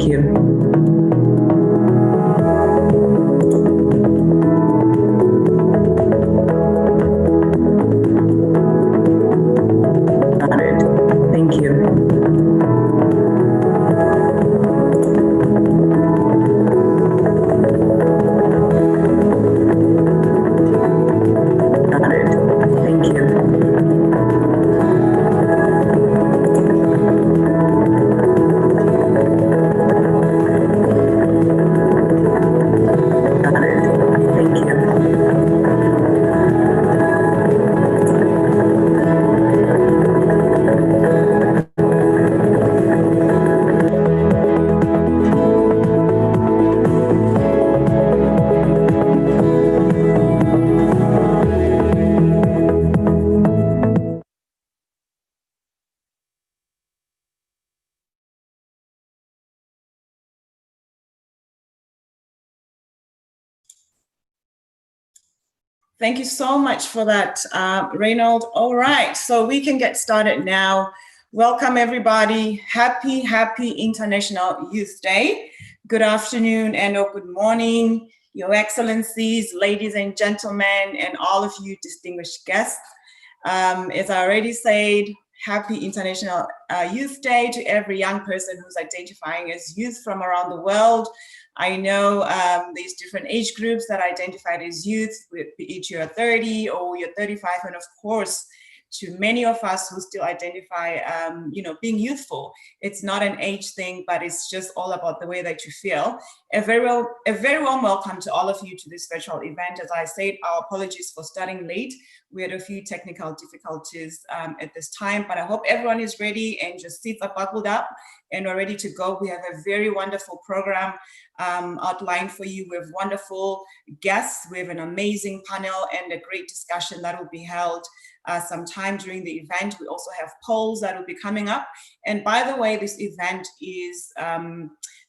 Thank you. Thank you so much for that, Reynold. All right, so we can get started now. Welcome, everybody. Happy International Youth Day. Good afternoon and or good morning, Your Excellencies, ladies and gentlemen, and all of you distinguished guests. As I already said, happy International Youth Day to every young person who's identifying as youth from around the world. I know there's different age groups that are identified as youth, be it you're 30 or you're 35, and of course, to many of us who still identify, being youthful. It's not an age thing, but it's just all about the way that you feel. A very warm welcome to all of you to this virtual event. As I said, our apologies for starting late. We had a few technical difficulties at this time, but I hope everyone is ready and your seats are buckled up and we're ready to go. We have a very wonderful program outlined for you. We have wonderful guests. We have an amazing panel and a great discussion that will be held sometime during the event. We also have polls that will be coming up. And by the way, this event is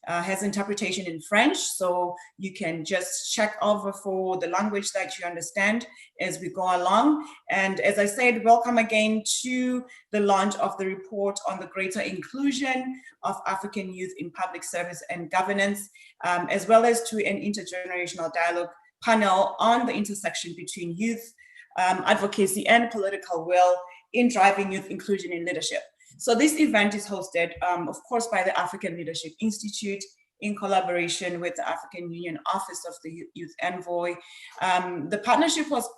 has interpretation in French, so you can just check over for the language that you understand as we go along. And as I said, welcome again to the launch of the report on the greater inclusion of African youth in public service and governance, as well as to an intergenerational dialogue panel on the intersection between youth advocacy and political will in driving youth inclusion in leadership. So this event is hosted, of course, by the African Leadership Institute in collaboration with the African Union Office of the Youth Envoy. The partnership was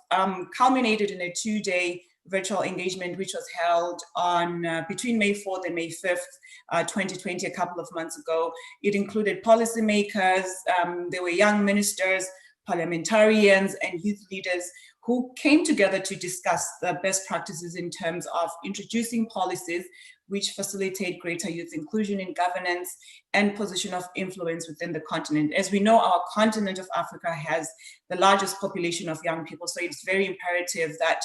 culminated in a 2-day virtual engagement, which was held on between May 4th and May 5th, 2020, a couple of months ago. It included policymakers, there were young ministers, parliamentarians, and youth leaders who came together to discuss the best practices in terms of introducing policies which facilitate greater youth inclusion in governance and position of influence within the continent. As we know, our continent of Africa has the largest population of young people, so it's very imperative that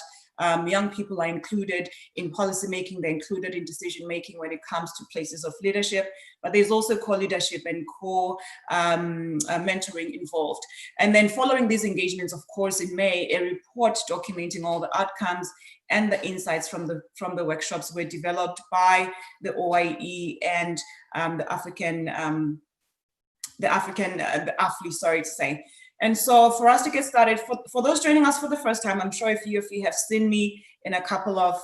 young people are included in policy making, they're included in decision making when it comes to places of leadership, but there's also co-leadership and mentoring involved. And then following these engagements, of course, in May, a report documenting all the outcomes and the insights from the workshops were developed by the OIE and the AFLI, sorry to say. And so for us to get started, for those joining us for the first time, I'm sure a few of you have seen me in a couple of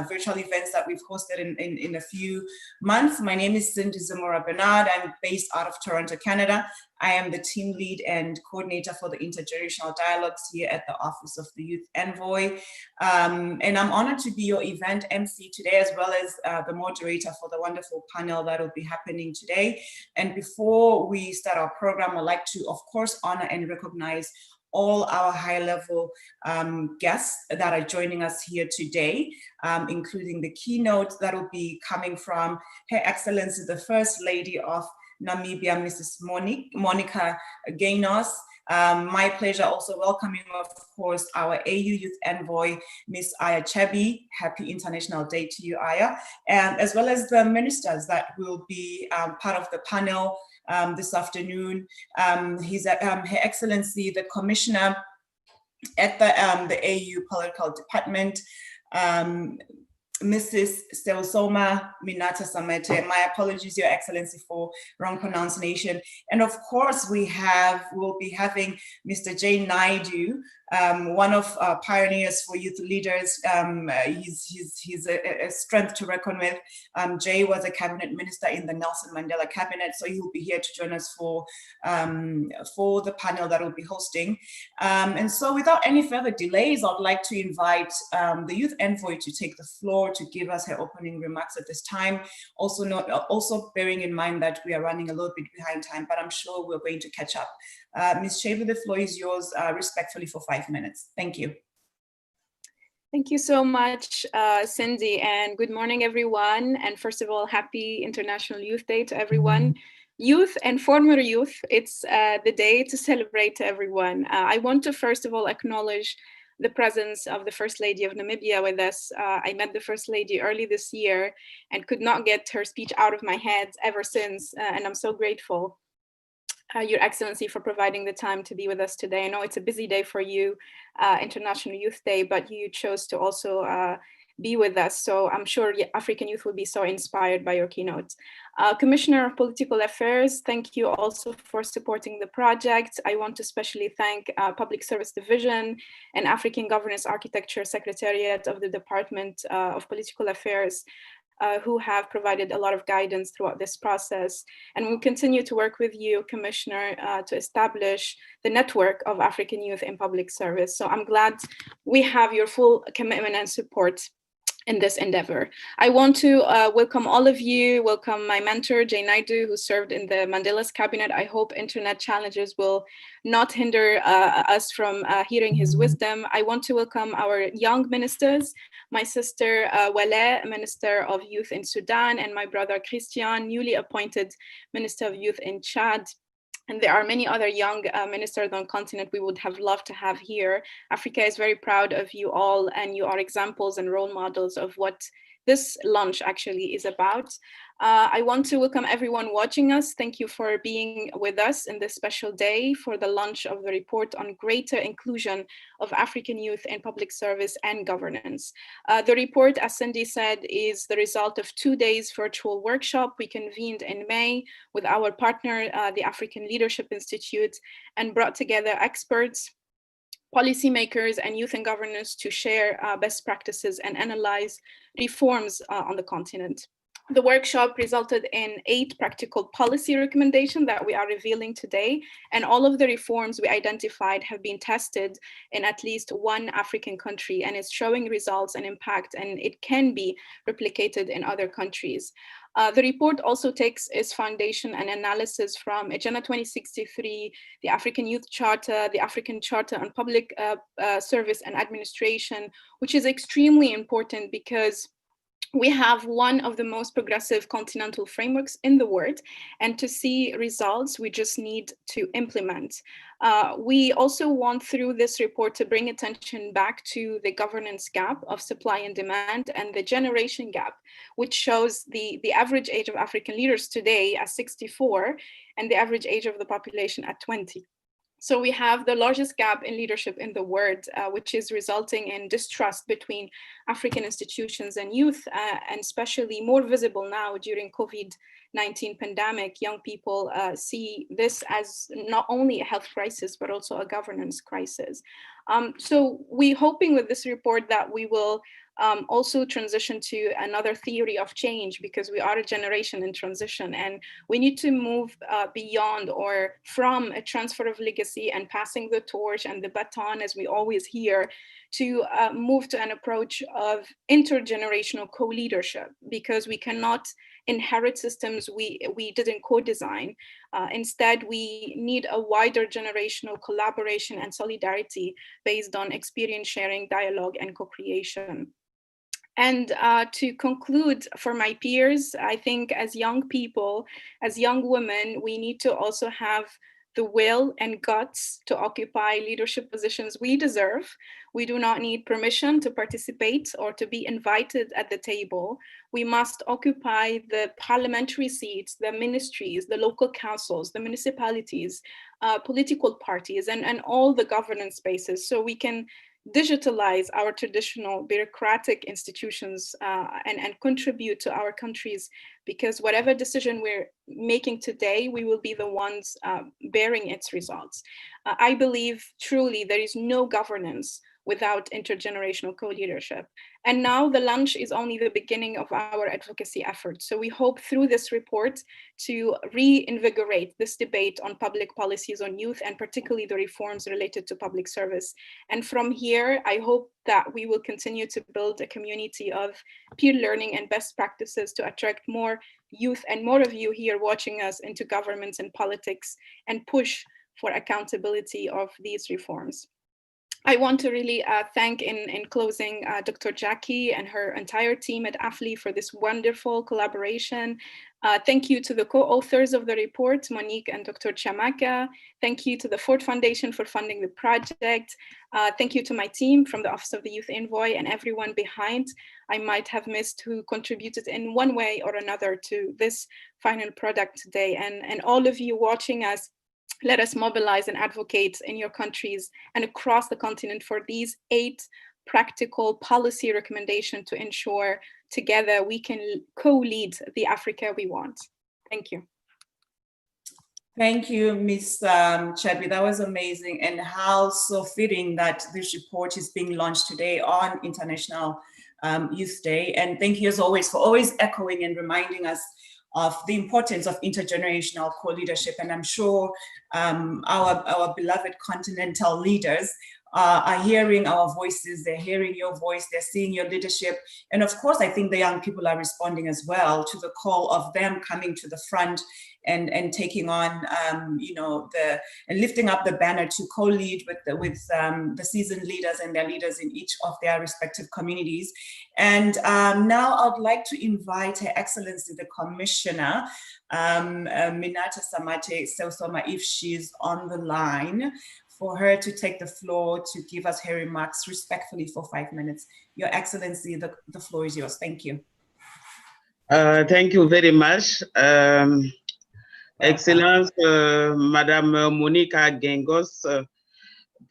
virtual events that we've hosted in a few months. My name is Cindy Zamora Bernard. I'm based out of Toronto, Canada. I am the team lead and coordinator for the intergenerational dialogues here at the Office of the Youth Envoy. And I'm honored to be your event MC today, as well as the moderator for the wonderful panel that will be happening today. And before we start our program, I'd like to, of course, honor and recognize all our high-level guests that are joining us here today, including the keynote that will be coming from Her Excellency, the First Lady of Namibia, Mrs. Monica Gaynos. My pleasure also welcoming, of course, our AU Youth Envoy, Ms. Aya Chebi. Happy International Day to you, Aya. And as well as the ministers that will be part of the panel this afternoon. Her Excellency, the Commissioner at the AU Political Department, Mrs. Steusoma Minata Samete. My apologies, Your Excellency, for wrong pronunciation. And of course, we'll be having Mr. Jay Naidu, one of our pioneers for youth leaders. He's a strength to reckon with. Jay was a cabinet minister in the Nelson Mandela cabinet, so he'll be here to join us for the panel that we'll be hosting. And so without any further delays, I'd like to invite the Youth Envoy to take the floor to give us her opening remarks at this time. Also bearing in mind that we are running a little bit behind time, but I'm sure we're going to catch up. Ms. Shaver, the floor is yours, respectfully, for 5 minutes. Thank you. Thank you so much, Cindy, and good morning, everyone. And first of all, happy International Youth Day to everyone. Youth and former youth, it's the day to celebrate to everyone. I want to first of all acknowledge the presence of the First Lady of Namibia with us. I met the First Lady early this year and could not get her speech out of my head ever since, and I'm so grateful. Your Excellency, for providing the time to be with us today. I know it's a busy day for you, International Youth Day, but you chose to also be with us. So I'm sure African youth will be so inspired by your keynote. Commissioner of Political Affairs, thank you also for supporting the project. I want to especially thank Public Service Division and African Governance Architecture Secretariat of the Department of Political Affairs, who have provided a lot of guidance throughout this process. And we'll continue to work with you, Commissioner, to establish the network of African youth in public service. So I'm glad we have your full commitment and support in this endeavor. I want to welcome all of you, welcome my mentor, Jay Naidu, who served in the Mandela's cabinet. I hope internet challenges will not hinder us from hearing his wisdom. I want to welcome our young ministers, my sister Wale, Minister of Youth in Sudan, and my brother Christian, newly appointed Minister of Youth in Chad. And there are many other young ministers on the continent we would have loved to have here. Africa is very proud of you all, and you are examples and role models of what this launch actually is about. I want to welcome everyone watching us. Thank you for being with us in this special day for the launch of the report on greater inclusion of African youth in public service and governance. The report, as Cindy said, is the result of 2 days virtual workshop we convened in May with our partner, the African Leadership Institute, and brought together experts, policymakers, and youth and governance to share best practices and analyze reforms on the continent. The workshop resulted in 8 practical policy recommendations that we are revealing today, and all of the reforms we identified have been tested in at least one African country, and it's showing results and impact, and it can be replicated in other countries. The report also takes its foundation and analysis from Agenda 2063, the African Youth Charter, the African Charter on Public Service and Administration, which is extremely important because we have one of the most progressive continental frameworks in the world, and to see results, we just need to implement. We also want through this report to bring attention back to the governance gap of supply and demand and the generation gap, which shows the average age of African leaders today as 64 and the average age of the population at 20. So we have the largest gap in leadership in the world, which is resulting in distrust between African institutions and youth, and especially more visible now during COVID-19 pandemic. Young people see this as not only a health crisis, but also a governance crisis. So we're hoping with this report that we will also transition to another theory of change, because we are a generation in transition, and we need to move beyond or from a transfer of legacy and passing the torch and the baton, as we always hear, to move to an approach of intergenerational co-leadership, because we cannot inherit systems we didn't co-design. Instead, we need a wider generational collaboration and solidarity based on experience sharing, dialogue, and co-creation. And to conclude, for my peers, I think as young people, as young women, we need to also have the will and guts to occupy leadership positions we deserve. We do not need permission to participate or to be invited at the table. We must occupy the parliamentary seats, the ministries, the local councils, the municipalities, political parties, and all the governance spaces, so we can digitalize our traditional bureaucratic institutions and contribute to our countries, because whatever decision we're making today, we will be the ones bearing its results. I believe truly there is no governance without intergenerational co-leadership. And now the launch is only the beginning of our advocacy efforts. So we hope through this report to reinvigorate this debate on public policies on youth, and particularly the reforms related to public service. And from here, I hope that we will continue to build a community of peer learning and best practices to attract more youth and more of you here watching us into governments and politics, and push for accountability of these reforms. I want to really thank in closing Dr. Jackie and her entire team at AFLI for this wonderful collaboration. Thank you to the co-authors of the report, Monique and Dr. Chamaka. Thank you to the Ford Foundation for funding the project. Thank you to my team from the Office of the Youth Envoy and everyone behind I might have missed who contributed in one way or another to this final product today. And all of you watching us, let us mobilize and advocate in your countries and across the continent for these 8 practical policy recommendations to ensure together we can co-lead the Africa we want. Thank you. Thank you, Ms. Chadwi. That was amazing, and how so fitting that this report is being launched today on International Youth Day. And thank you as always for always echoing and reminding us of the importance of intergenerational co-leadership. And I'm sure our beloved continental leaders are hearing our voices, they're hearing your voice, they're seeing your leadership. And of course, I think the young people are responding as well to the call of them coming to the front and taking on, you know, and lifting up the banner to co-lead with the seasoned leaders and their leaders in each of their respective communities. And now I'd like to invite Her Excellency the Commissioner, Minata Samate Selsoma, if she's on the line, for her to take the floor to give us her remarks respectfully for 5 minutes. Your Excellency, the floor is yours. Thank you. Thank you very much. Excellence, Madame Monica Gengos,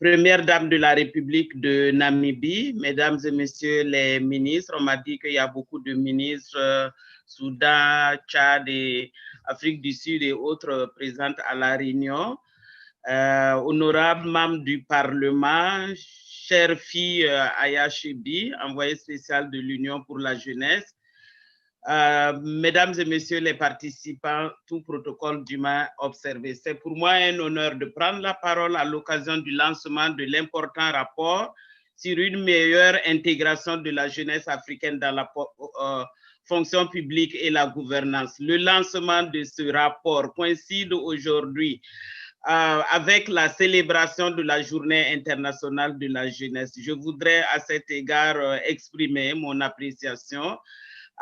Première Dame de la République de Namibie, Mesdames et Messieurs les ministres, on m'a dit qu'il y a beaucoup de ministres, Soudan, Tchad et Afrique du Sud et autres présents à la réunion. Honorables membres du Parlement, chère fille Aya Chibi, envoyée spéciale de l'Union pour la jeunesse, Mesdames et Messieurs les participants, tout protocole d'humain observé. C'est pour moi un honneur de prendre la parole à l'occasion du lancement de l'important rapport sur une meilleure intégration de la jeunesse africaine dans la fonction publique et la gouvernance. Le lancement de ce rapport coïncide aujourd'hui avec la célébration de la Journée internationale de la jeunesse. Je voudrais à cet égard exprimer mon appréciation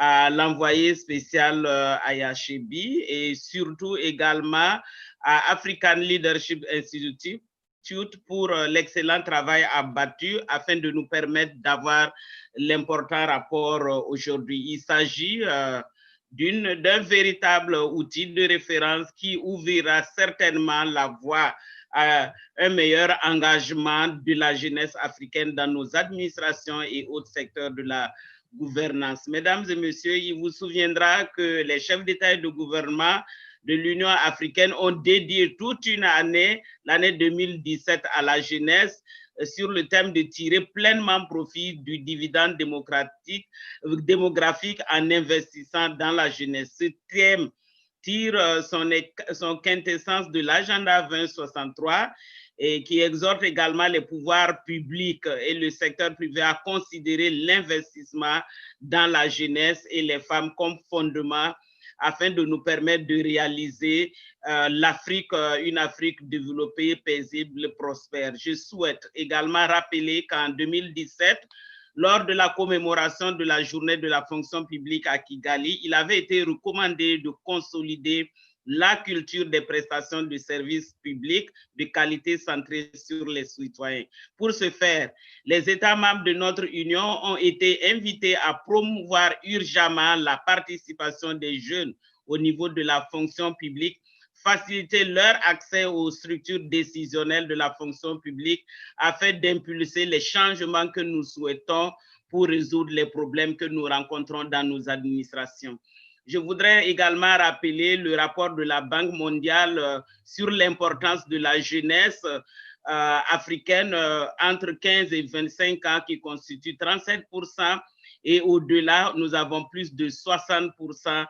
à l'envoyé spécial Aya Chebi et surtout également à African Leadership Institute pour l'excellent travail abattu afin de nous permettre d'avoir l'important rapport aujourd'hui. Il s'agit d'un véritable outil de référence qui ouvrira certainement la voie à un meilleur engagement de la jeunesse africaine dans nos administrations et autres secteurs de la gouvernance. Mesdames et messieurs, il vous souviendra que les chefs d'État et de gouvernement de l'Union africaine ont dédié toute une année, l'année 2017, à la jeunesse sur le thème de tirer pleinement profit du dividende démographique en investissant dans la jeunesse. Ce thème tire son quintessence de l'agenda 2063 et qui exhorte également les pouvoirs publics et le secteur privé à considérer l'investissement dans la jeunesse et les femmes comme fondement afin de nous permettre de réaliser l'Afrique, une Afrique développée, paisible, prospère. Je souhaite également rappeler qu'en 2017, lors de la commémoration de la journée de la fonction publique à Kigali, il avait été recommandé de consolider la culture des prestations de services publics de qualité centrée sur les citoyens. Pour ce faire, les États membres de notre Union ont été invités à promouvoir urgemment la participation des jeunes au niveau de la fonction publique, faciliter leur accès aux structures décisionnelles de la fonction publique afin d'impulser les changements que nous souhaitons pour résoudre les problèmes que nous rencontrons dans nos administrations. Je voudrais également rappeler le rapport de la Banque mondiale sur l'importance de la jeunesse africaine entre 15 et 25 ans qui constitue 37%, et au-delà, nous avons plus de 60%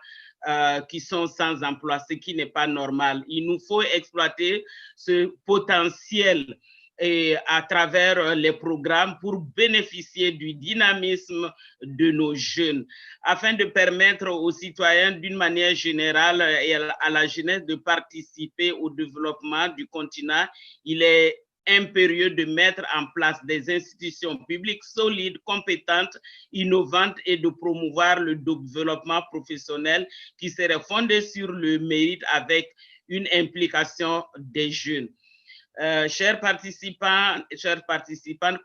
qui sont sans emploi, ce qui n'est pas normal. Il nous faut exploiter ce potentiel et à travers les programmes pour bénéficier du dynamisme de nos jeunes, afin de permettre aux citoyens d'une manière générale et à la jeunesse de participer au développement du continent. Il est impérieux de mettre en place des institutions publiques solides, compétentes, innovantes et de promouvoir le développement professionnel qui serait fondé sur le mérite avec une implication des jeunes. Chers participants,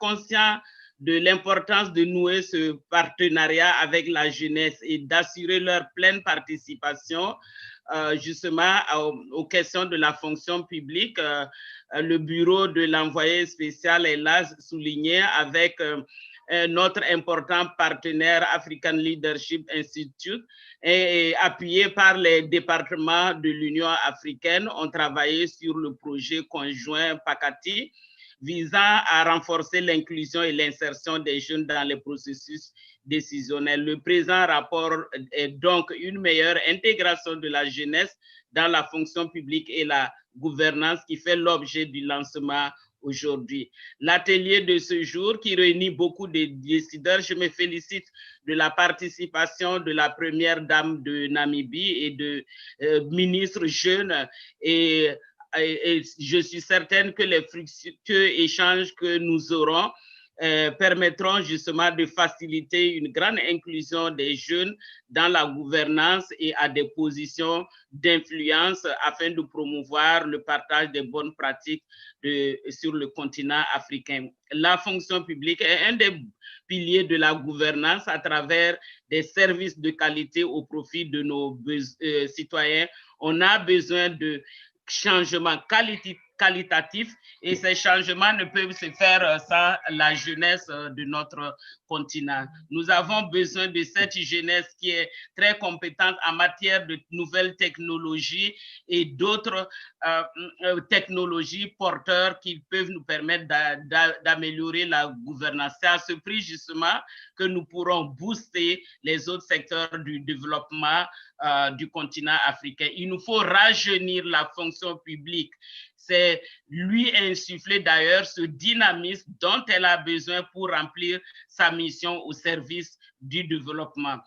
conscients de l'importance de nouer ce partenariat avec la jeunesse et d'assurer leur pleine participation justement aux questions de la fonction publique, le bureau de l'envoyé spécial est là souligné avec notre important partenaire African Leadership Institute et appuyé par les départements de l'Union africaine, ont travaillé sur le projet conjoint PACATI visant à renforcer l'inclusion et l'insertion des jeunes dans les processus décisionnels. Le présent rapport est donc une meilleure intégration de la jeunesse dans la fonction publique et la gouvernance qui fait l'objet du lancement aujourd'hui. L'atelier de ce jour qui réunit beaucoup de décideurs, je me félicite de la participation de la première dame de Namibie et de ministres jeunes et je suis certaine que les fructueux échanges que nous aurons permettront justement de faciliter une grande inclusion des jeunes dans la gouvernance et à des positions d'influence afin de promouvoir le partage des bonnes pratiques sur le continent africain. La fonction publique est un des piliers de la gouvernance à travers des services de qualité au profit de nos citoyens. On a besoin de changements qualitatifs et ces changements ne peuvent se faire sans la jeunesse de notre continent. Nous avons besoin de cette jeunesse qui est très compétente en matière de nouvelles technologies et d'autres technologies porteurs qui peuvent nous permettre d'améliorer la gouvernance. C'est à ce prix justement que nous pourrons booster les autres secteurs du développement du continent africain. Il nous faut rajeunir la fonction publique. C'est lui insuffler d'ailleurs ce dynamisme dont elle a besoin pour remplir sa mission au service du développement.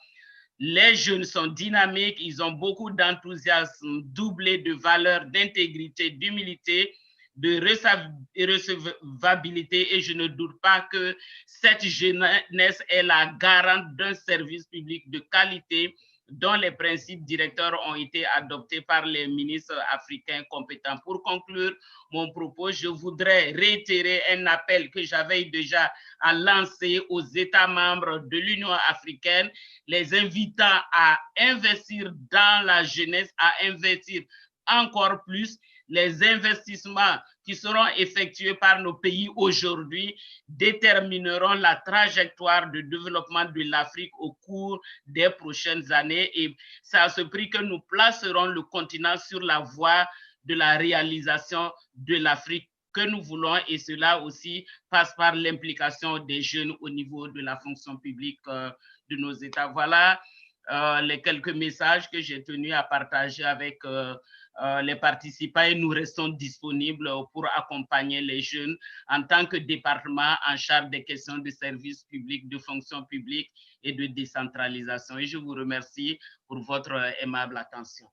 Les jeunes sont dynamiques, ils ont beaucoup d'enthousiasme, doublé de valeurs, d'intégrité, d'humilité, de recevabilité et je ne doute pas que cette jeunesse est la garante d'un service public de qualité dont les principes directeurs ont été adoptés par les ministres africains compétents. Pour conclure mon propos, je voudrais réitérer un appel que j'avais déjà à lancer aux États membres de l'Union africaine, les invitant à investir dans la jeunesse, à investir encore plus. Les investissements qui seront effectués par nos pays aujourd'hui détermineront la trajectoire de développement de l'Afrique au cours des prochaines années et c'est à ce prix que nous placerons le continent sur la voie de la réalisation de l'Afrique que nous voulons et cela aussi passe par l'implication des jeunes au niveau de la fonction publique de nos États. Voilà les quelques messages que j'ai tenu à partager avec les participants et nous restons disponibles pour accompagner les jeunes en tant que département en charge des questions de services publics, de fonction publique et de décentralisation. Et je vous remercie pour votre aimable attention.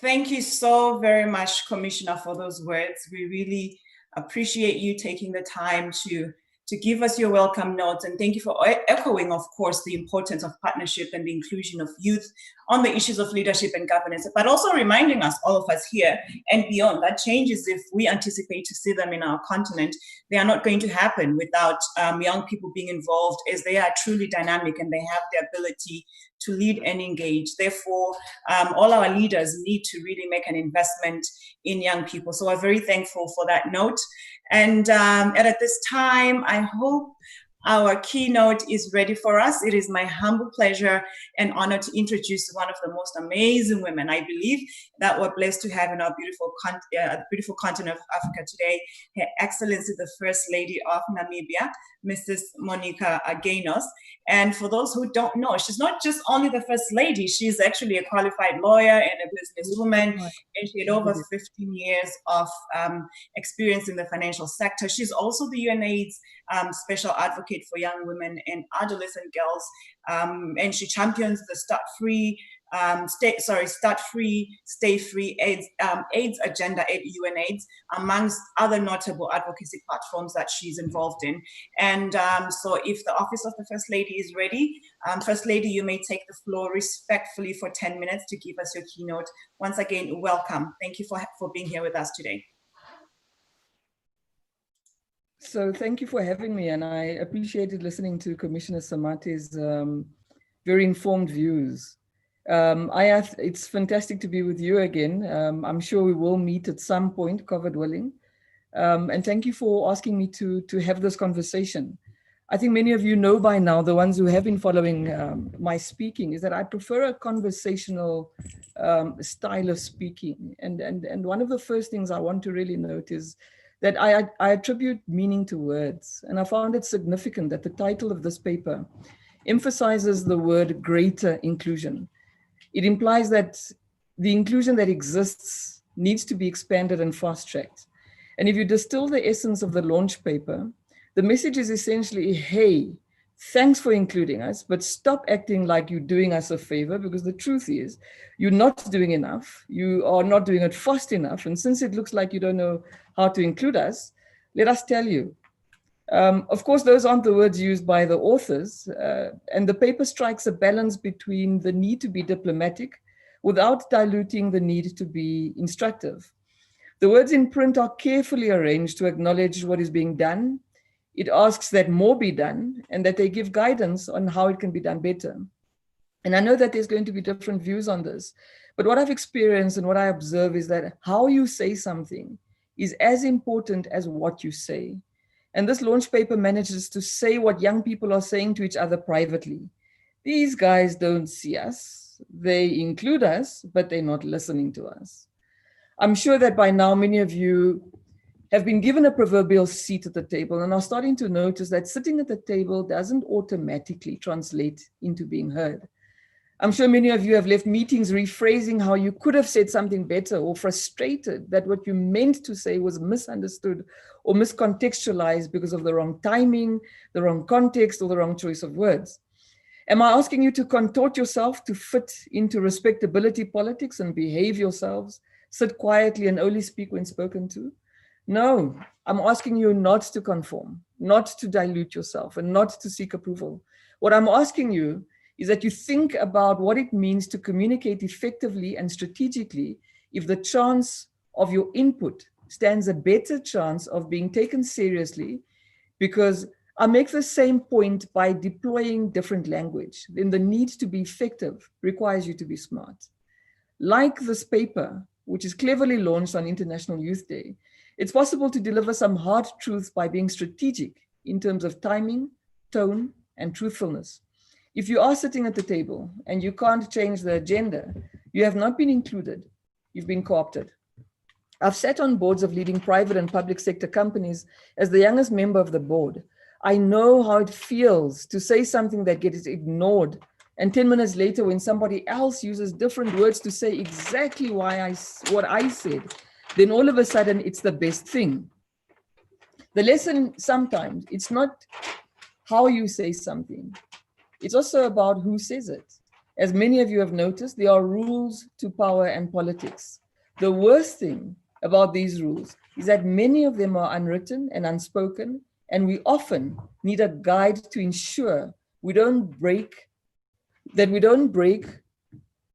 Thank you so very much, Commissioner, for those words. We really appreciate you taking the time to to give us your welcome notes. And thank you for echoing, of course, the importance of partnership and the inclusion of youth on the issues of leadership and governance, but also reminding us, all of us here and beyond, that changes, if we anticipate to see them in our continent, they are not going to happen without young people being involved, as they are truly dynamic and they have the ability to lead and engage. Therefore, all our leaders need to really make an investment in young people. So we're very thankful for that note. And at this time, I hope our keynote is ready for us. It is my humble pleasure and honor to introduce one of the most amazing women, I believe, that we're blessed to have in our beautiful continent of Africa today, Her Excellency, the First Lady of Namibia, Mrs. Monica Genos. And for those who don't know, she's not just only the First Lady, she's actually a qualified lawyer and a businesswoman, and she had over 15 years of experience in the financial sector. She's also the UNAIDS special advocate for young women and adolescent girls, and she champions the Start Free, Stay Free AIDS agenda at UNAIDS, amongst other notable advocacy platforms that she's involved in. And so if the Office of the First Lady is ready, First Lady, you may take the floor respectfully for 10 minutes to give us your keynote. Once again, welcome. Thank you for being here with us today. So thank you for having me, and I appreciated listening to Commissioner Samate's very informed views. It's fantastic to be with you again. I'm sure we will meet at some point, COVID willing. And thank you for asking me to have this conversation. I think many of you know by now, the ones who have been following my speaking, is that I prefer a conversational style of speaking. And one of the first things I want to really note is that I attribute meaning to words. And I found it significant that the title of this paper emphasizes the word greater inclusion. It implies that the inclusion that exists needs to be expanded and fast-tracked. And if you distill the essence of the launch paper, the message is essentially, hey, thanks for including us, but stop acting like you're doing us a favor, because the truth is you're not doing enough. You are not doing it fast enough. And since it looks like you don't know how to include us, let us tell you. Of course, those aren't the words used by the authors, and the paper strikes a balance between the need to be diplomatic without diluting the need to be instructive. The words in print are carefully arranged to acknowledge what is being done. It asks that more be done and that they give guidance on how it can be done better. And I know that there's going to be different views on this, but what I've experienced and what I observe is that how you say something is as important as what you say. And this launch paper manages to say what young people are saying to each other privately. These guys don't see us. They include us, but they're not listening to us. I'm sure that by now, many of you have been given a proverbial seat at the table and are starting to notice that sitting at the table doesn't automatically translate into being heard. I'm sure many of you have left meetings rephrasing how you could have said something better, or frustrated that what you meant to say was misunderstood or miscontextualized because of the wrong timing, the wrong context, or the wrong choice of words. Am I asking you to contort yourself to fit into respectability politics and behave yourselves, sit quietly and only speak when spoken to? No, I'm asking you not to conform, not to dilute yourself, and not to seek approval. What I'm asking you is that you think about what it means to communicate effectively and strategically if the chance of your input stands a better chance of being taken seriously, because I make the same point by deploying different language. Then the need to be effective requires you to be smart. Like this paper, which is cleverly launched on International Youth Day, it's possible to deliver some hard truths by being strategic in terms of timing, tone, and truthfulness. If you are sitting at the table and you can't change the agenda, you have not been included, you've been co-opted. I've sat on boards of leading private and public sector companies as the youngest member of the board. I know how it feels to say something that gets ignored, and 10 minutes later, when somebody else uses different words to say exactly what I said, then all of a sudden it's the best thing. The lesson sometimes, it's not how you say something. It's also about who says it. As many of you have noticed, there are rules to power and politics. The worst thing about these rules is that many of them are unwritten and unspoken, And we often need a guide to ensure we don't break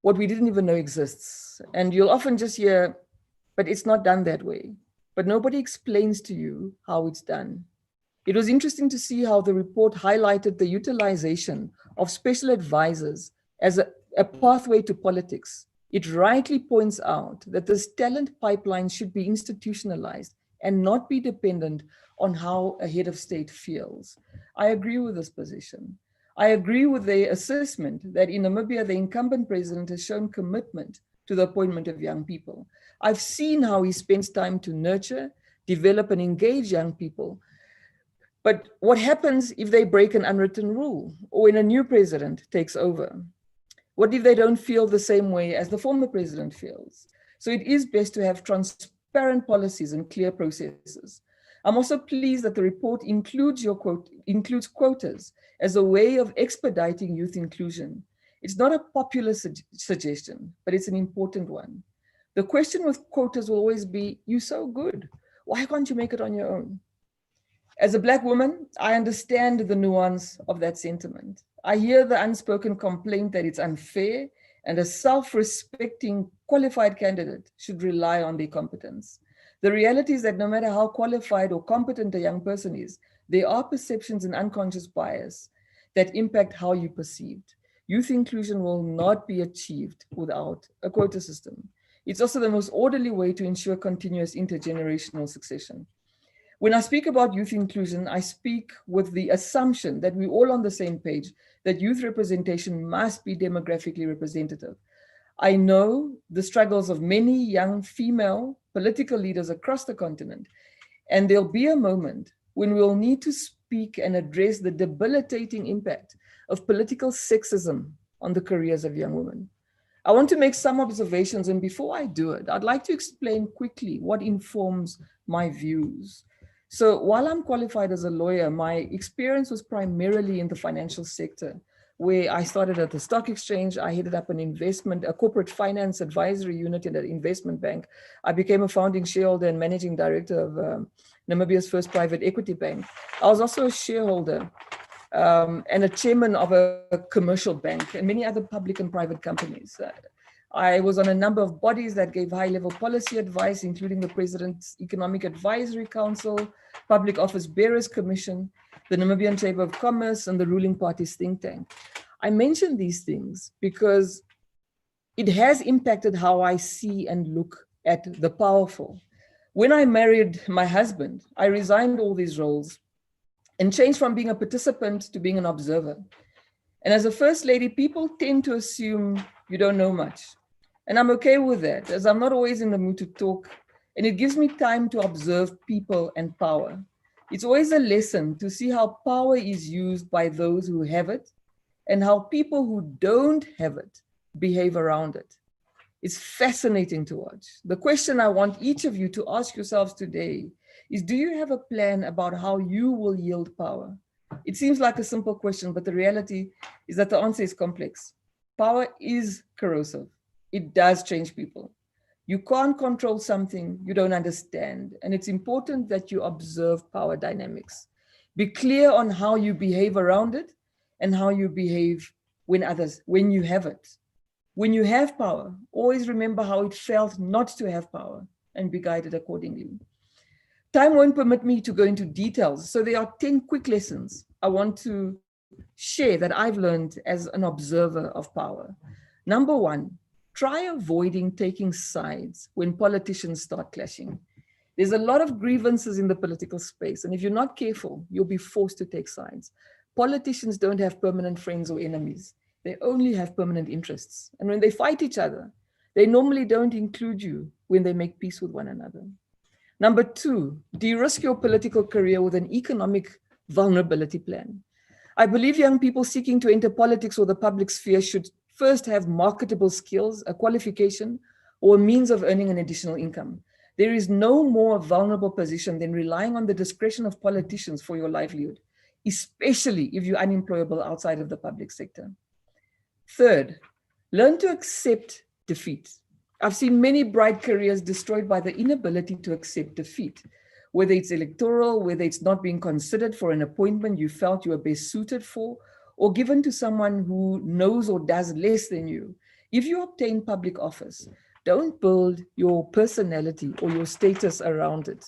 what we didn't even know exists. And you'll often just hear, but it's not done that way. But nobody explains to you how it's done. It was interesting to see how the report highlighted the utilization of special advisors as a pathway to politics. It rightly points out that this talent pipeline should be institutionalized and not be dependent on how a head of state feels. I agree with this position. I agree with the assessment that in Namibia, the incumbent president has shown commitment to the appointment of young people. I've seen how he spends time to nurture, develop, and engage young people. But what happens if they break an unwritten rule or when a new president takes over? What if they don't feel the same way as the former president feels? So it is best to have transparent policies and clear processes. I'm also pleased that the report includes quotas as a way of expediting youth inclusion. It's not a popular suggestion, but it's an important one. The question with quotas will always be, you're so good. Why can't you make it on your own? As a Black woman, I understand the nuance of that sentiment. I hear the unspoken complaint that it's unfair and a self-respecting qualified candidate should rely on their competence. The reality is that no matter how qualified or competent a young person is, there are perceptions and unconscious bias that impact how you're perceived. Youth inclusion will not be achieved without a quota system. It's also the most orderly way to ensure continuous intergenerational succession. When I speak about youth inclusion, I speak with the assumption that we're all on the same page, that youth representation must be demographically representative. I know the struggles of many young female political leaders across the continent, and there'll be a moment when we'll need to speak and address the debilitating impact of political sexism on the careers of young women. I want to make some observations, and before I do it, I'd like to explain quickly what informs my views. So while I'm qualified as a lawyer, my experience was primarily in the financial sector, where I started at the stock exchange. I headed up a corporate finance advisory unit in an investment bank. I became a founding shareholder and managing director of Namibia's first private equity bank. I was also a shareholder and a chairman of a commercial bank and many other public and private companies. I was on a number of bodies that gave high-level policy advice, including the President's Economic Advisory Council, Public Office Bearers Commission, the Namibian Chamber of Commerce, and the ruling party's think tank. I mention these things because it has impacted how I see and look at the powerful. When I married my husband, I resigned all these roles and changed from being a participant to being an observer. And as a first lady, people tend to assume you don't know much. And I'm okay with that, as I'm not always in the mood to talk, and it gives me time to observe people and power. It's always a lesson to see how power is used by those who have it and how people who don't have it behave around it. It's fascinating to watch. The question I want each of you to ask yourselves today is, do you have a plan about how you will yield power? It seems like a simple question, but the reality is that the answer is complex. Power is corrosive. It does change people. You can't control something you don't understand, and it's important that you observe power dynamics. Be clear on how you behave around it and how you behave when you have it. When you have power, always remember how it felt not to have power and be guided accordingly. Time won't permit me to go into details, so there are 10 quick lessons I want to share that I've learned as an observer of power. Number one, try avoiding taking sides when politicians start clashing. There's a lot of grievances in the political space, and if you're not careful, you'll be forced to take sides. Politicians don't have permanent friends or enemies. They only have permanent interests. And when they fight each other, they normally don't include you when they make peace with one another. Number two, de-risk your political career with an economic vulnerability plan. I believe young people seeking to enter politics or the public sphere should first have marketable skills, a qualification, or a means of earning an additional income. There is no more vulnerable position than relying on the discretion of politicians for your livelihood, especially if you're unemployable outside of the public sector. Third, learn to accept defeat. I've seen many bright careers destroyed by the inability to accept defeat. whether it's electoral, whether it's not being considered for an appointment you felt you were best suited for, or given to someone who knows or does less than you. If you obtain public office, don't build your personality or your status around it.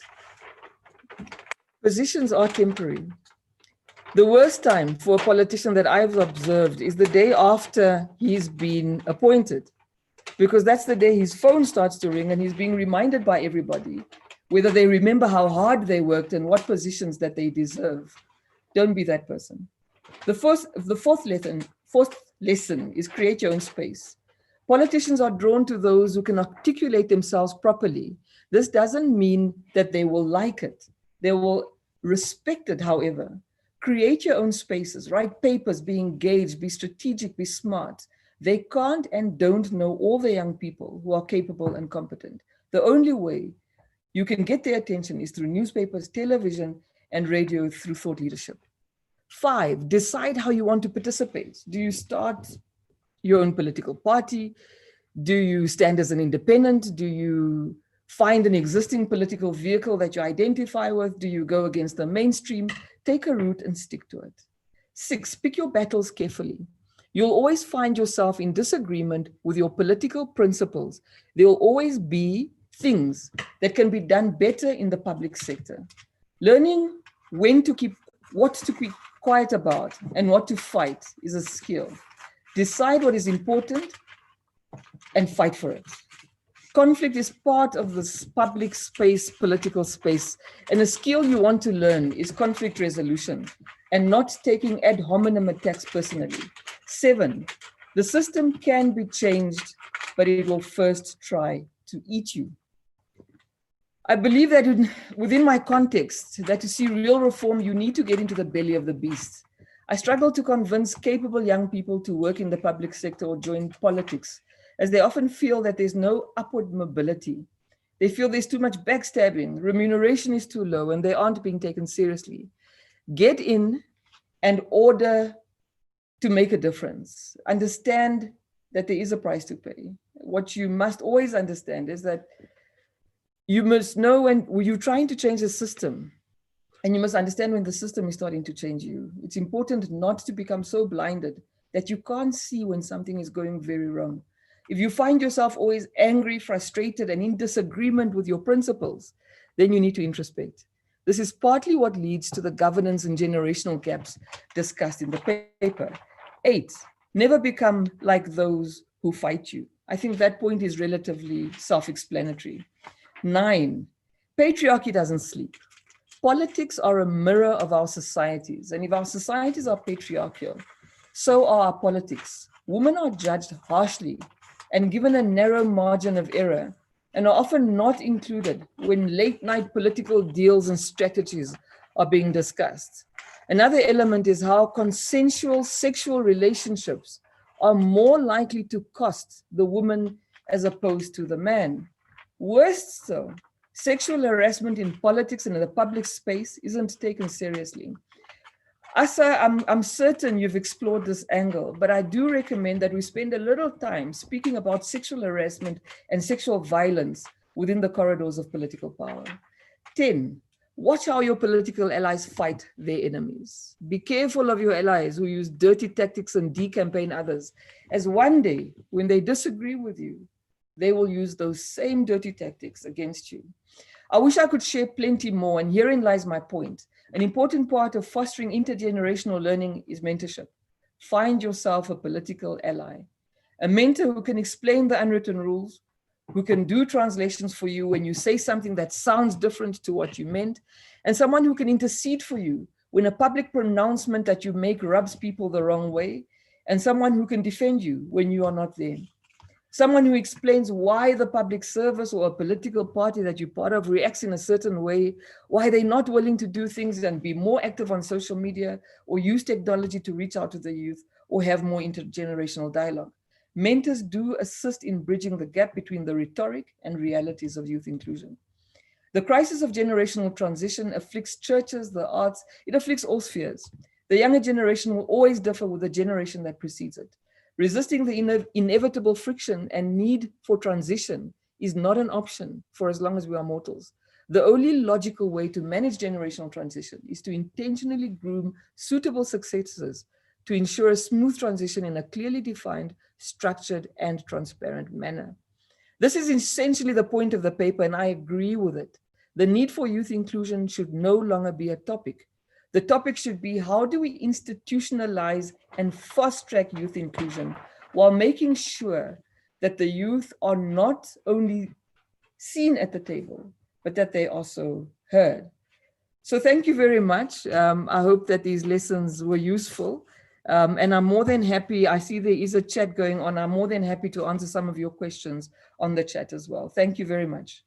Positions are temporary. The worst time for a politician that I've observed is the day after he's been appointed, because that's the day his phone starts to ring and he's being reminded by everybody whether they remember how hard they worked and what positions that they deserve. Don't be that person. The fourth lesson is create your own space. Politicians are drawn to those who can articulate themselves properly. This doesn't mean that they will like it. They will respect it, however. Create your own spaces, write papers, be engaged, be strategic, be smart. They can't and don't know all the young people who are capable and competent. The only way you can get their attention is through newspapers, television, and radio through thought leadership. 5, decide how you want to participate. Do you start your own political party? Do you stand as an independent? Do you find an existing political vehicle that you identify with? Do you go against the mainstream? Take a route and stick to it. 6, pick your battles carefully. You'll always find yourself in disagreement with your political principles. There will always be things that can be done better in the public sector. Learning what to keep quiet about and what to fight is a skill. Decide what is important and fight for it. Conflict is part of this public space, political space, and a skill you want to learn is conflict resolution and not taking ad hominem attacks personally. 7, the system can be changed, but it will first try to eat you. I believe that within my context, that to see real reform, you need to get into the belly of the beast. I struggle to convince capable young people to work in the public sector or join politics, as they often feel that there's no upward mobility. They feel there's too much backstabbing, remuneration is too low, and they aren't being taken seriously. Get in and order to make a difference. Understand that there is a price to pay. What you must always understand is that you must know when you're trying to change the system, and you must understand when the system is starting to change you. It's important not to become so blinded that you can't see when something is going very wrong. If you find yourself always angry, frustrated, and in disagreement with your principles, then you need to introspect. This is partly what leads to the governance and generational gaps discussed in the paper. 8, never become like those who fight you. I think that point is relatively self-explanatory. 9, patriarchy doesn't sleep. Politics are a mirror of our societies, and if our societies are patriarchal, so are our politics. Women are judged harshly and given a narrow margin of error, and are often not included when late-night political deals and strategies are being discussed. Another element is how consensual sexual relationships are more likely to cost the woman as opposed to the man. Worse so, sexual harassment in politics and in the public space isn't taken seriously. Asa, I'm certain you've explored this angle, but I do recommend that we spend a little time speaking about sexual harassment and sexual violence within the corridors of political power. 10, watch how your political allies fight their enemies. Be careful of your allies who use dirty tactics and decampaign others, as one day when they disagree with you, they will use those same dirty tactics against you. I wish I could share plenty more, and herein lies my point. An important part of fostering intergenerational learning is mentorship. Find yourself a political ally, a mentor who can explain the unwritten rules, who can do translations for you when you say something that sounds different to what you meant, and someone who can intercede for you when a public pronouncement that you make rubs people the wrong way, and someone who can defend you when you are not there. Someone who explains why the public service or a political party that you're part of reacts in a certain way, why they're not willing to do things and be more active on social media or use technology to reach out to the youth or have more intergenerational dialogue. Mentors do assist in bridging the gap between the rhetoric and realities of youth inclusion. The crisis of generational transition afflicts churches, the arts, it afflicts all spheres. The younger generation will always differ with the generation that precedes it. Resisting the inevitable friction and need for transition is not an option for as long as we are mortals. The only logical way to manage generational transition is to intentionally groom suitable successors to ensure a smooth transition in a clearly defined, structured, and transparent manner. This is essentially the point of the paper, and I agree with it. The need for youth inclusion should no longer be a topic. The topic should be, how do we institutionalize and fast-track youth inclusion while making sure that the youth are not only seen at the table, but that they also heard. So thank you very much. I hope that these lessons were useful. And I'm more than happy, I see there is a chat going on. I'm more than happy to answer some of your questions on the chat as well. Thank you very much.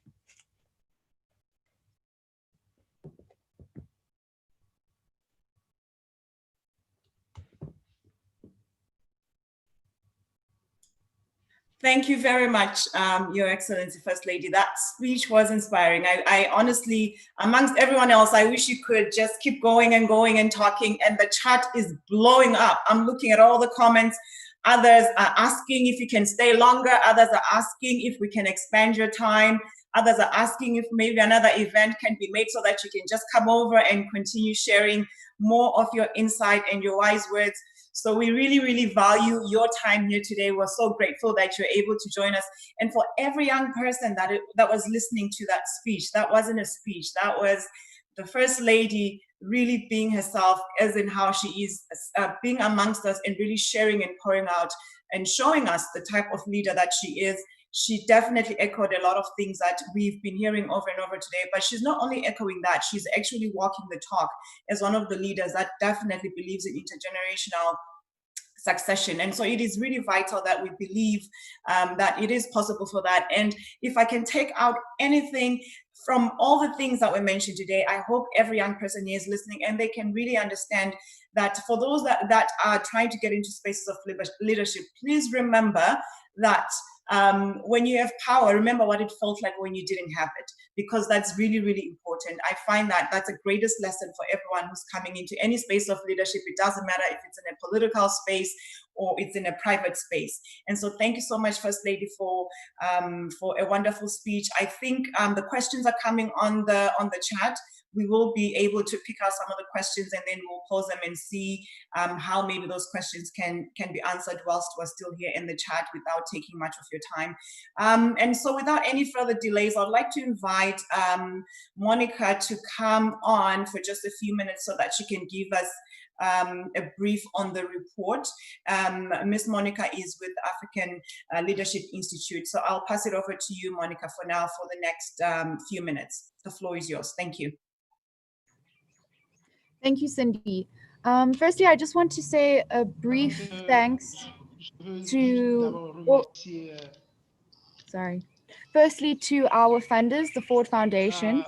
Thank you very much, Your Excellency, First Lady. That speech was inspiring. I honestly, amongst everyone else, I wish you could just keep going and talking, and the chat is blowing up. I'm looking at all the comments. Others are asking if you can stay longer. Others are asking if we can expand your time. Others are asking if maybe another event can be made so that you can just come over and continue sharing more of your insight and your wise words. So we really, really value your time here today. We're so grateful that you're able to join us. And for every young person that was listening to that speech, that wasn't a speech, that was the First Lady really being herself, as in how she is being amongst us and really sharing and pouring out and showing us the type of leader that she is. She definitely echoed a lot of things that we've been hearing over and over today, but she's not only echoing that, she's actually walking the talk as one of the leaders that definitely believes in intergenerational succession. And so it is really vital that we believe that it is possible for that. And if I can take out anything from all the things that were mentioned today, I hope every young person here is listening and they can really understand that for those that are trying to get into spaces of leadership, please remember that when you have power, remember what it felt like when you didn't have it, because that's really, really important. I find that that's the greatest lesson for everyone who's coming into any space of leadership. It doesn't matter if it's in a political space or it's in a private space. And so thank you so much, First Lady, for a wonderful speech. I think the questions are coming on the chat. We will be able to pick out some of the questions and then we'll pose them and see how maybe those questions can be answered whilst we're still here in the chat without taking much of your time. And so without any further delays, I'd like to invite Monica to come on for just a few minutes so that she can give us a brief on the report. Ms. Monica is with African Leadership Institute. So I'll pass it over to you, Monica, for now for the next few minutes. The floor is yours. Thank you. Thank you, Cindy. Firstly, I just want to say a brief thanks to, firstly to our funders, the Ford Foundation,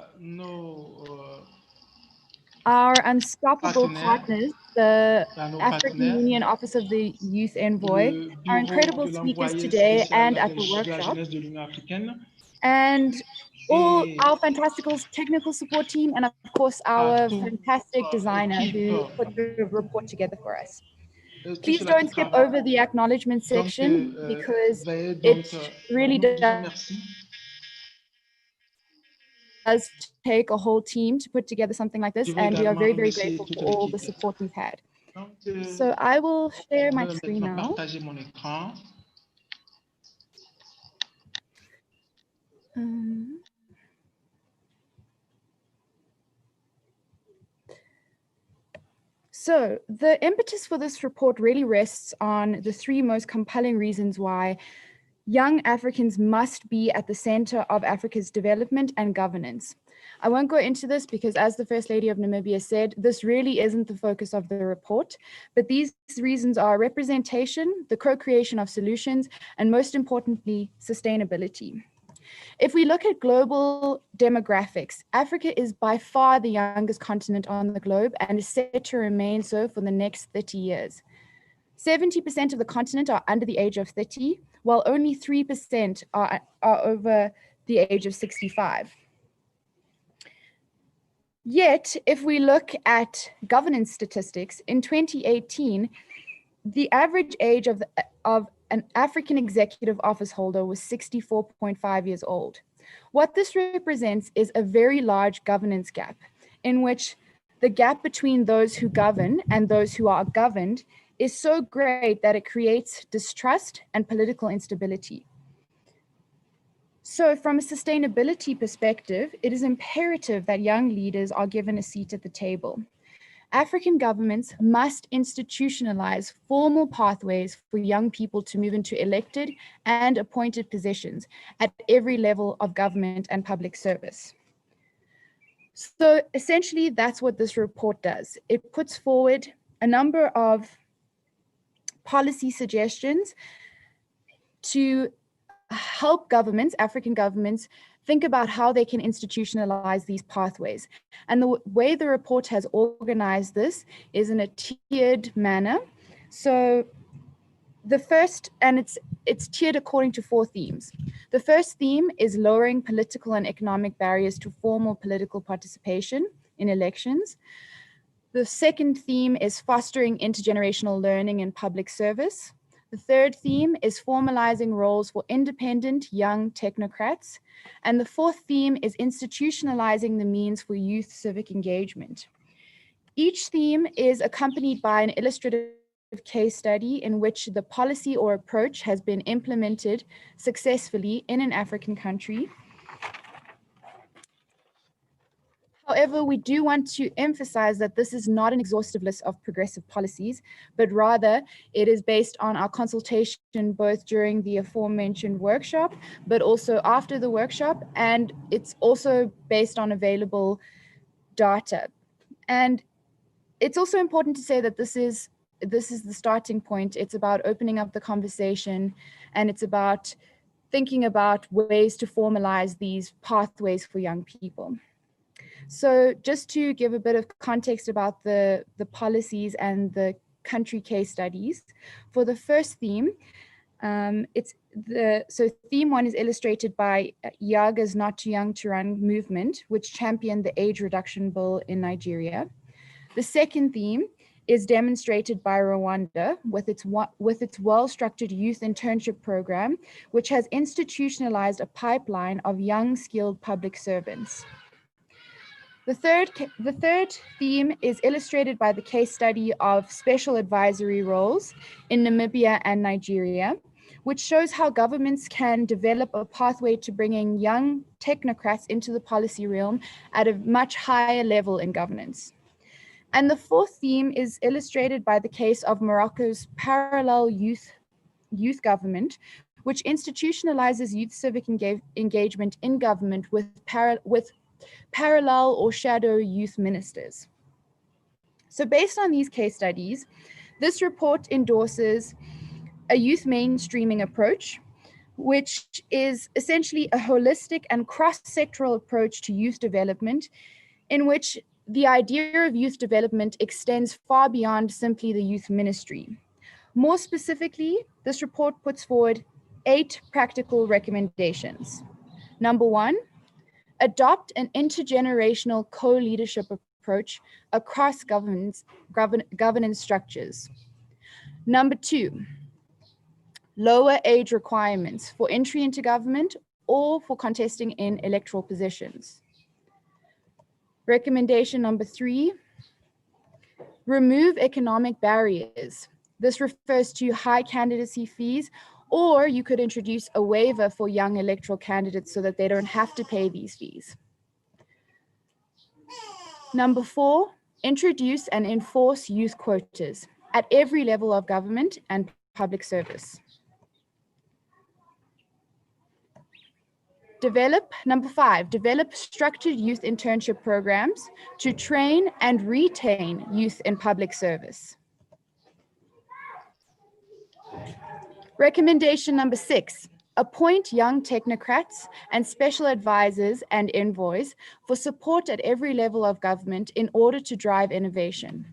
our unstoppable partners, the African Union Office of the Youth Envoy, our incredible speakers today and at the workshop, and all our fantastical technical support team, and of course our fantastic designer who put the report together for us. Please don't skip over the acknowledgement section because it really does take a whole team to put together something like this, and we are very, very grateful for all the support we've had. So I will share my screen now. So the impetus for this report really rests on the three most compelling reasons why young Africans must be at the center of Africa's development and governance. I won't go into this because, as the First Lady of Namibia said, this really isn't the focus of the report, but these reasons are representation, the co-creation of solutions, and most importantly, sustainability. If we look at global demographics, Africa is by far the youngest continent on the globe and is set to remain so for the next 30 years. 70% of the continent are under the age of 30, while only 3% are over the age of 65. Yet, if we look at governance statistics, in 2018, the average age of an African executive office holder was 64.5 years old. What this represents is a very large governance gap, in which the gap between those who govern and those who are governed is so great that it creates distrust and political instability. So from a sustainability perspective, it is imperative that young leaders are given a seat at the table. African governments must institutionalize formal pathways for young people to move into elected and appointed positions at every level of government and public service. So essentially, that's what this report does. It puts forward a number of policy suggestions to help governments, African governments, think about how they can institutionalize these pathways. And the way the report has organized this is in a tiered manner. So the first, and it's tiered according to 4 themes. The first theme is lowering political and economic barriers to formal political participation in elections. The second theme is fostering intergenerational learning in public service. The third theme is formalizing roles for independent young technocrats. And the fourth theme is institutionalizing the means for youth civic engagement. Each theme is accompanied by an illustrative case study in which the policy or approach has been implemented successfully in an African country. However, we do want to emphasize that this is not an exhaustive list of progressive policies, but rather it is based on our consultation both during the aforementioned workshop, but also after the workshop, and it's also based on available data. And it's also important to say that this is the starting point. It's about opening up the conversation, and it's about thinking about ways to formalize these pathways for young people. So just to give a bit of context about the policies and the country case studies, for the first theme, so theme 1 is illustrated by Yaga's Not Too Young to Run movement, which championed the age reduction bill in Nigeria. The second theme is demonstrated by Rwanda with its well-structured youth internship program, which has institutionalized a pipeline of young skilled public servants. The third theme is illustrated by the case study of special advisory roles in Namibia and Nigeria, which shows how governments can develop a pathway to bringing young technocrats into the policy realm at a much higher level in governance. And the fourth theme is illustrated by the case of Morocco's parallel youth government, which institutionalizes youth civic engagement in government with parallel or shadow youth ministers. So based on these case studies, this report endorses a youth mainstreaming approach, which is essentially a holistic and cross-sectoral approach to youth development, in which the idea of youth development extends far beyond simply the youth ministry. More specifically, this report puts forward 8 practical recommendations. Number 1, adopt an intergenerational co-leadership approach across governance structures. Number 2, lower age requirements for entry into government or for contesting in electoral positions. Recommendation number 3, remove economic barriers. This refers to high candidacy fees, or you could introduce a waiver for young electoral candidates so that they don't have to pay these fees. Number 4, introduce and enforce youth quotas at every level of government and public service. Number 5, develop structured youth internship programs to train and retain youth in public service. Recommendation number 6, appoint young technocrats and special advisors and envoys for support at every level of government in order to drive innovation.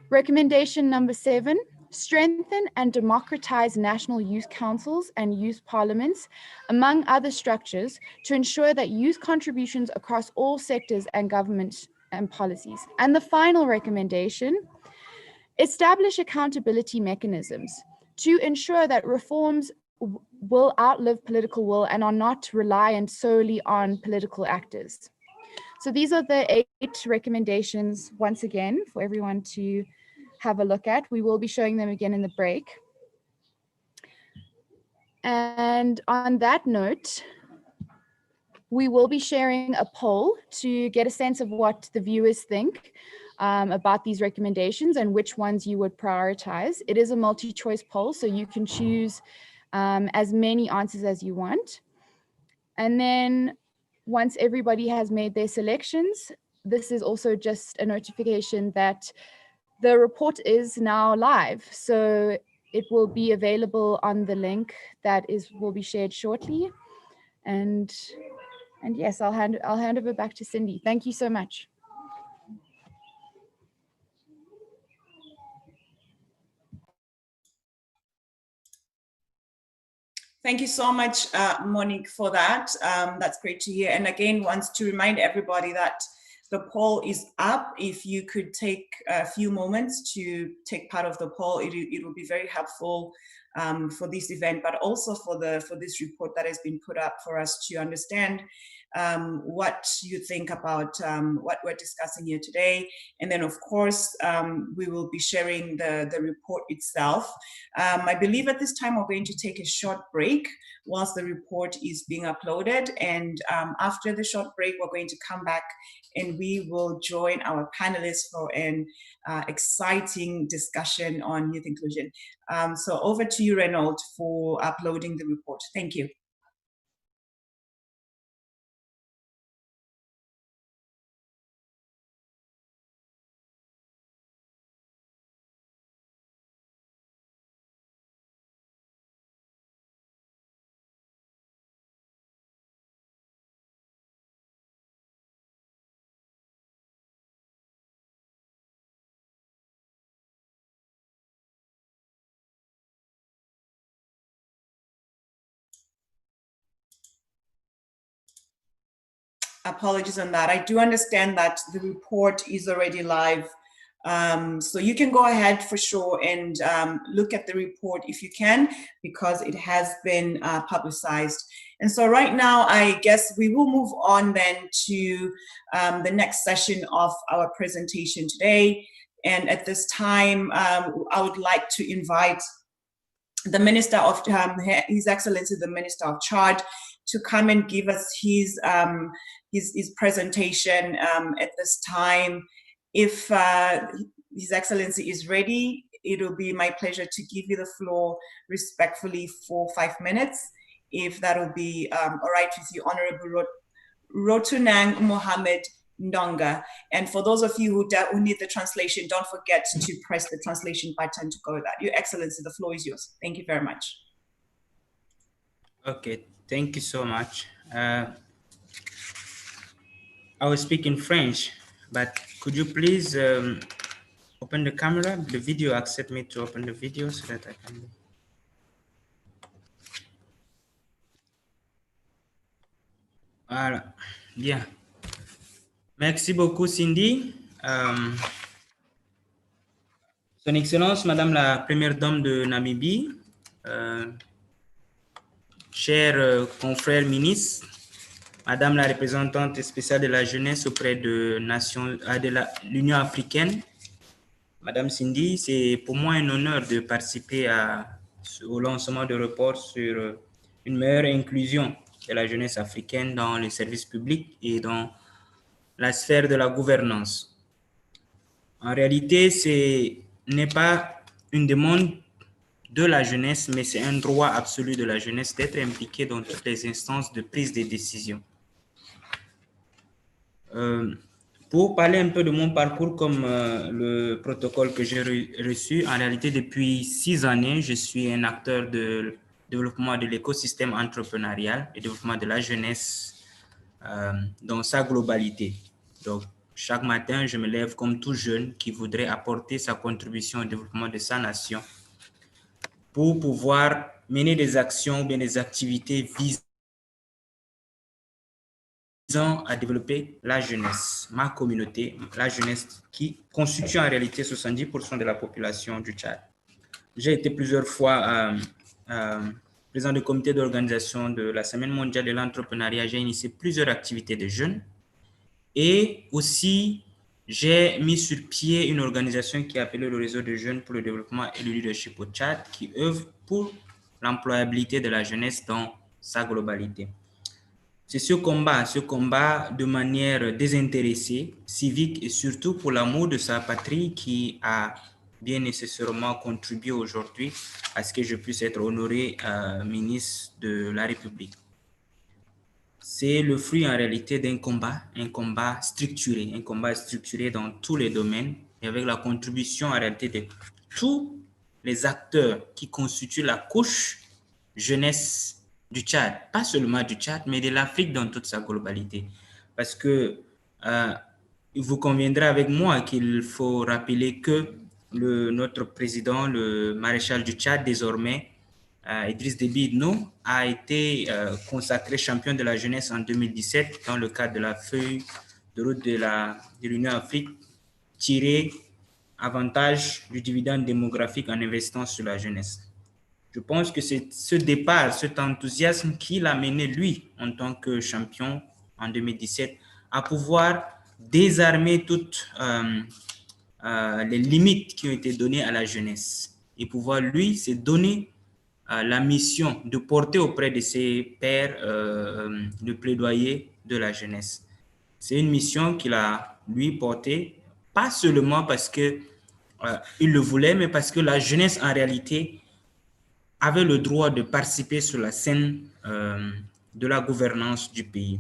Recommendation number 7, strengthen and democratize national youth councils and youth parliaments, among other structures, to ensure that youth contributions across all sectors and government and policies. And the final recommendation, establish accountability mechanisms to ensure that reforms will outlive political will and are not reliant solely on political actors. So these are the 8 recommendations, once again, for everyone to have a look at. We will be showing them again in the break. And on that note, we will be sharing a poll to get a sense of what the viewers think about these recommendations and which ones you would prioritize. It is a multi-choice poll, so you can choose as many answers as you want. And then once everybody has made their selections, this is also just a notification that the report is now live. So it will be available on the link that will be shared shortly. And yes, I'll hand over back to Cindy. Thank you so much. Thank you so much, Monique, for that. That's great to hear. And again, wants to remind everybody that the poll is up. If you could take a few moments to take part of the poll, it will be very helpful for this event, but also for this report that has been put up for us to understand what you think about what we're discussing here today. And then, of course, we will be sharing the report itself. I believe at this time we're going to take a short break whilst the report is being uploaded. And after the short break, we're going to come back and we will join our panelists for an exciting discussion on youth inclusion. So over to you, Reynold, for uploading the report. Thank you. Apologies on that. I do understand that the report is already live. So you can go ahead for sure and look at the report if you can, because it has been publicized. And so right now, I guess we will move on then to the next session of our presentation today. And at this time, I would like to invite the Minister of, His Excellency, the Minister of Chad, to come and give us his presentation at this time. If His Excellency is ready, it will be my pleasure to give you the floor respectfully for 5 minutes. If that will be all right with you, Honorable Rotunang Mohammed Ndonga. And for those of you who need the translation, don't forget to press the translation button to go with that. Your Excellency, the floor is yours. Thank you very much. Okay, thank you so much. I will speak in French, but could you please open the camera, the video, accept me to open the video so that I can... Voilà, bien. Merci beaucoup, Cindy. Son Excellence, Madame la Première Dame de Namibie, chers confrères ministres, Madame la représentante spéciale de la jeunesse auprès de l'Union africaine, Madame Cindy, c'est pour moi un honneur de participer au lancement de report sur une meilleure inclusion de la jeunesse africaine dans les services publics et dans la sphère de la gouvernance. En réalité, ce n'est pas une demande de la jeunesse, mais c'est un droit absolu de la jeunesse d'être impliquée dans toutes les instances de prise de décision. Pour parler un peu de mon parcours comme le protocole que j'ai reçu, en réalité, depuis 6 années, je suis un acteur de développement de l'écosystème entrepreneurial et développement de la jeunesse dans sa globalité. Donc, chaque matin, je me lève comme tout jeune qui voudrait apporter sa contribution au développement de sa nation pour pouvoir mener des actions ou bien des activités visant à développer la jeunesse, ma communauté, la jeunesse qui constitue en réalité 70% de la population du Tchad. J'ai été plusieurs fois président du comité d'organisation de la Semaine mondiale de l'entrepreneuriat, j'ai initié plusieurs activités de jeunes. Et aussi, j'ai mis sur pied une organisation qui est appelée le Réseau de jeunes pour le développement et le leadership au Tchad, qui œuvre pour l'employabilité de la jeunesse dans sa globalité. C'est ce combat de manière désintéressée, civique et surtout pour l'amour de sa patrie qui a bien nécessairement contribué aujourd'hui à ce que je puisse être honoré ministre de la République. C'est le fruit en réalité d'un combat, un combat structuré dans tous les domaines et avec la contribution en réalité de tous les acteurs qui constituent la couche jeunesse du Tchad, pas seulement du Tchad, mais de l'Afrique dans toute sa globalité. Parce que vous conviendrez avec moi qu'il faut rappeler que notre président, le maréchal du Tchad désormais, Idriss Déby Itno, a été consacré champion de la jeunesse en 2017 dans le cadre de la feuille de route de l'Union africaine, tiré avantage du dividende démographique en investissant sur la jeunesse. Je pense que c'est ce départ, cet enthousiasme qui l'a mené, lui, en tant que champion en 2017, à pouvoir désarmer toutes les limites qui ont été données à la jeunesse et pouvoir, lui, se donner la mission de porter auprès de ses pairs le plaidoyer de la jeunesse. C'est une mission qu'il a, lui, portée, pas seulement parce qu'il le voulait, mais parce que la jeunesse, en réalité, avait le droit de participer sur la scène de la gouvernance du pays.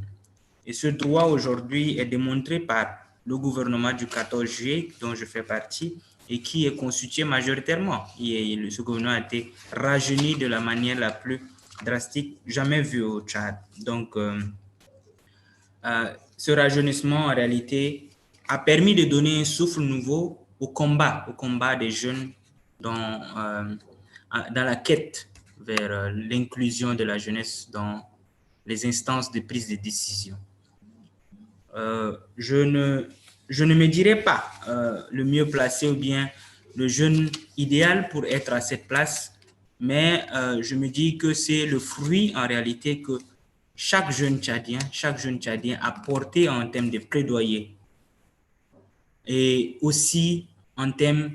Et ce droit aujourd'hui est démontré par le gouvernement du 14 juillet, dont je fais partie, et qui est constitué majoritairement. Ce gouvernement a été rajeuni de la manière la plus drastique jamais vue au Tchad. Donc, ce rajeunissement, en réalité, a permis de donner un souffle nouveau au combat des jeunes dans la quête vers l'inclusion de la jeunesse dans les instances de prise de décision. Je ne me dirais pas le mieux placé ou bien le jeune idéal pour être à cette place, mais je me dis que c'est le fruit en réalité que chaque jeune Tchadien a porté en termes de plaidoyer et aussi en termes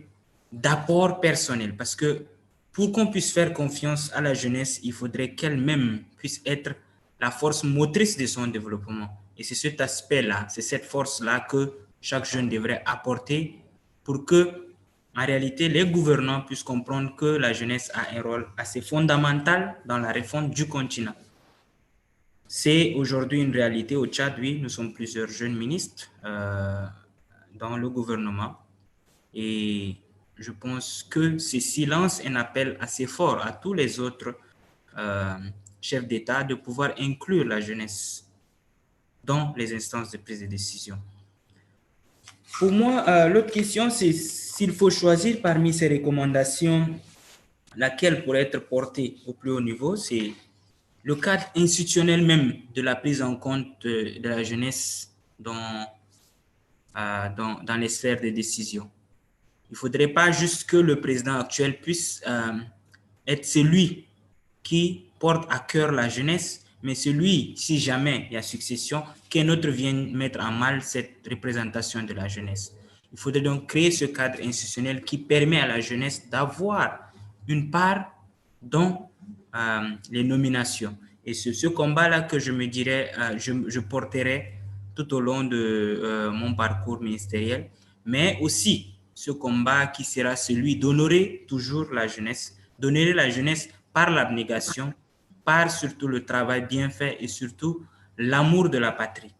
d'apport personnel, parce que pour qu'on puisse faire confiance à la jeunesse, il faudrait qu'elle-même puisse être la force motrice de son développement. Et c'est cet aspect-là, c'est cette force-là que chaque jeune devrait apporter pour que, en réalité, les gouvernants puissent comprendre que la jeunesse a un rôle assez fondamental dans la réforme du continent. C'est aujourd'hui une réalité au Tchad, oui, nous sommes plusieurs jeunes ministres dans le gouvernement et je pense que ceci lance un appel assez fort à tous les autres chefs d'État de pouvoir inclure la jeunesse dans les instances de prise de décision. Pour moi, l'autre question, c'est s'il faut choisir parmi ces recommandations, laquelle pourrait être portée au plus haut niveau, c'est le cadre institutionnel même de la prise en compte de la jeunesse dans les sphères de décision. Il ne faudrait pas juste que le président actuel puisse être celui qui porte à cœur la jeunesse, mais celui, si jamais il y a succession, qu'un autre vienne mettre en mal cette représentation de la jeunesse. Il faudrait donc créer ce cadre institutionnel qui permet à la jeunesse d'avoir une part dans les nominations. Et c'est ce combat-là que je me dirais, je porterai tout au long de mon parcours ministériel, mais aussi ce combat qui sera celui d'honorer toujours la jeunesse, d'honorer la jeunesse par l'abnégation, par surtout le travail bien fait et surtout l'amour de la patrie.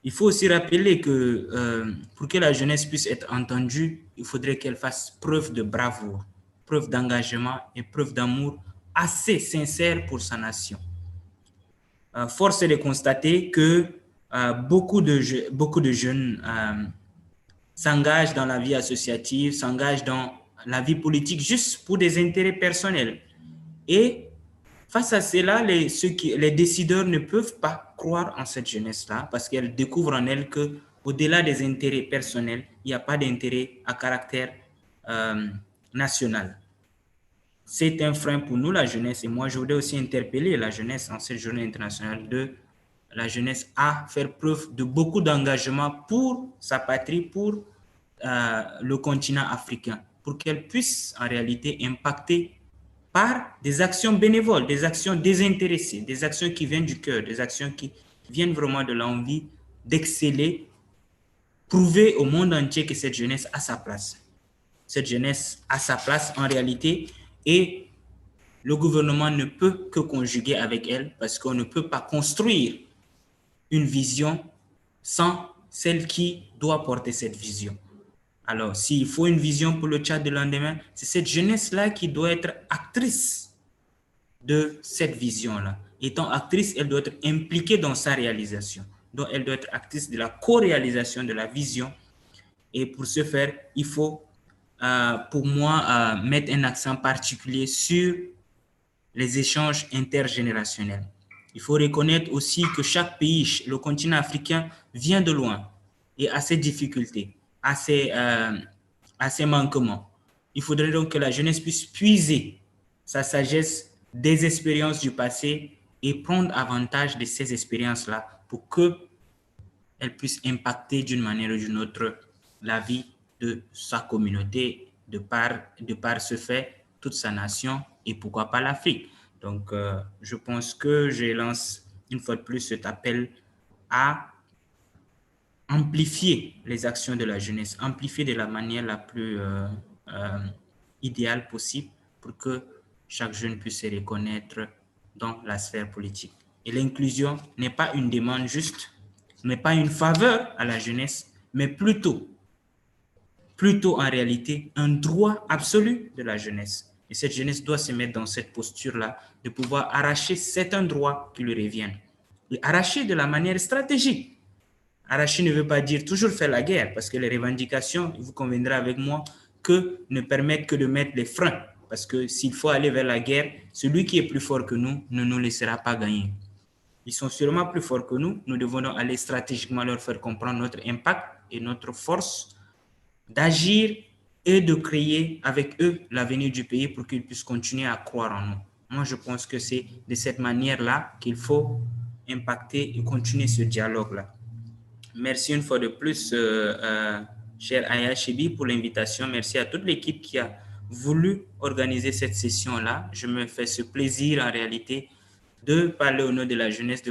Il faut aussi rappeler que pour que la jeunesse puisse être entendue, il faudrait qu'elle fasse preuve de bravoure, preuve d'engagement et preuve d'amour assez sincère pour sa nation. Force est de constater que beaucoup de jeunes s'engagent dans la vie associative, s'engagent dans la vie politique juste pour des intérêts personnels. Et face à cela, les décideurs ne peuvent pas croire en cette jeunesse-là parce qu'elle découvre en elle qu'au-delà des intérêts personnels, il n'y a pas d'intérêt à caractère national. c'est un frein pour nous, la jeunesse. Et moi, je voudrais aussi interpeller la jeunesse en cette journée internationale de la jeunesse à faire preuve de beaucoup d'engagement pour sa patrie, pour le continent africain, pour qu'elle puisse en réalité impacter par des actions bénévoles, des actions désintéressées, des actions qui viennent du cœur, des actions qui viennent vraiment de l'envie d'exceller, prouver au monde entier que cette jeunesse a sa place. Cette jeunesse a sa place en réalité et le gouvernement ne peut que conjuguer avec elle parce qu'on ne peut pas construire une vision sans celle qui doit porter cette vision. Alors, s'il faut une vision pour le Tchad de lendemain, c'est cette jeunesse-là qui doit être actrice de cette vision-là. Étant actrice, elle doit être impliquée dans sa réalisation. Donc, elle doit être actrice de la co-réalisation de la vision. Et pour ce faire, il faut, pour moi, mettre un accent particulier sur les échanges intergénérationnels. Il faut reconnaître aussi que chaque pays, le continent africain, vient de loin et a ses difficultés, a ses manquements. Il faudrait donc que la jeunesse puisse puiser sa sagesse des expériences du passé et prendre avantage de ces expériences-là pour qu'elles puissent impacter d'une manière ou d'une autre la vie de sa communauté, de par ce fait, toute sa nation et pourquoi pas l'Afrique. Donc, je pense que je lance une fois de plus cet appel à amplifier les actions de la jeunesse, amplifier de la manière la plus idéale possible pour que chaque jeune puisse se reconnaître dans la sphère politique. Et l'inclusion n'est pas une demande juste, n'est pas une faveur à la jeunesse, mais plutôt en réalité un droit absolu de la jeunesse. Et cette jeunesse doit se mettre dans cette posture-là de pouvoir arracher certains droits qui lui reviennent. Et arracher de la manière stratégique. Arracher ne veut pas dire toujours faire la guerre, parce que les revendications, vous conviendrez avec moi, ne permettent que de mettre les freins. Parce que s'il faut aller vers la guerre, celui qui est plus fort que nous ne nous laissera pas gagner. Ils sont sûrement plus forts que nous. Nous devons donc aller stratégiquement leur faire comprendre notre impact et notre force d'agir et de créer avec eux l'avenir du pays pour qu'ils puissent continuer à croire en nous. Moi, je pense que c'est de cette manière-là qu'il faut impacter et continuer ce dialogue-là. Merci une fois de plus, cher Aya Chibi, pour l'invitation. Merci à toute l'équipe qui a voulu organiser cette session-là. Je me fais ce plaisir en réalité de parler au nom de la jeunesse,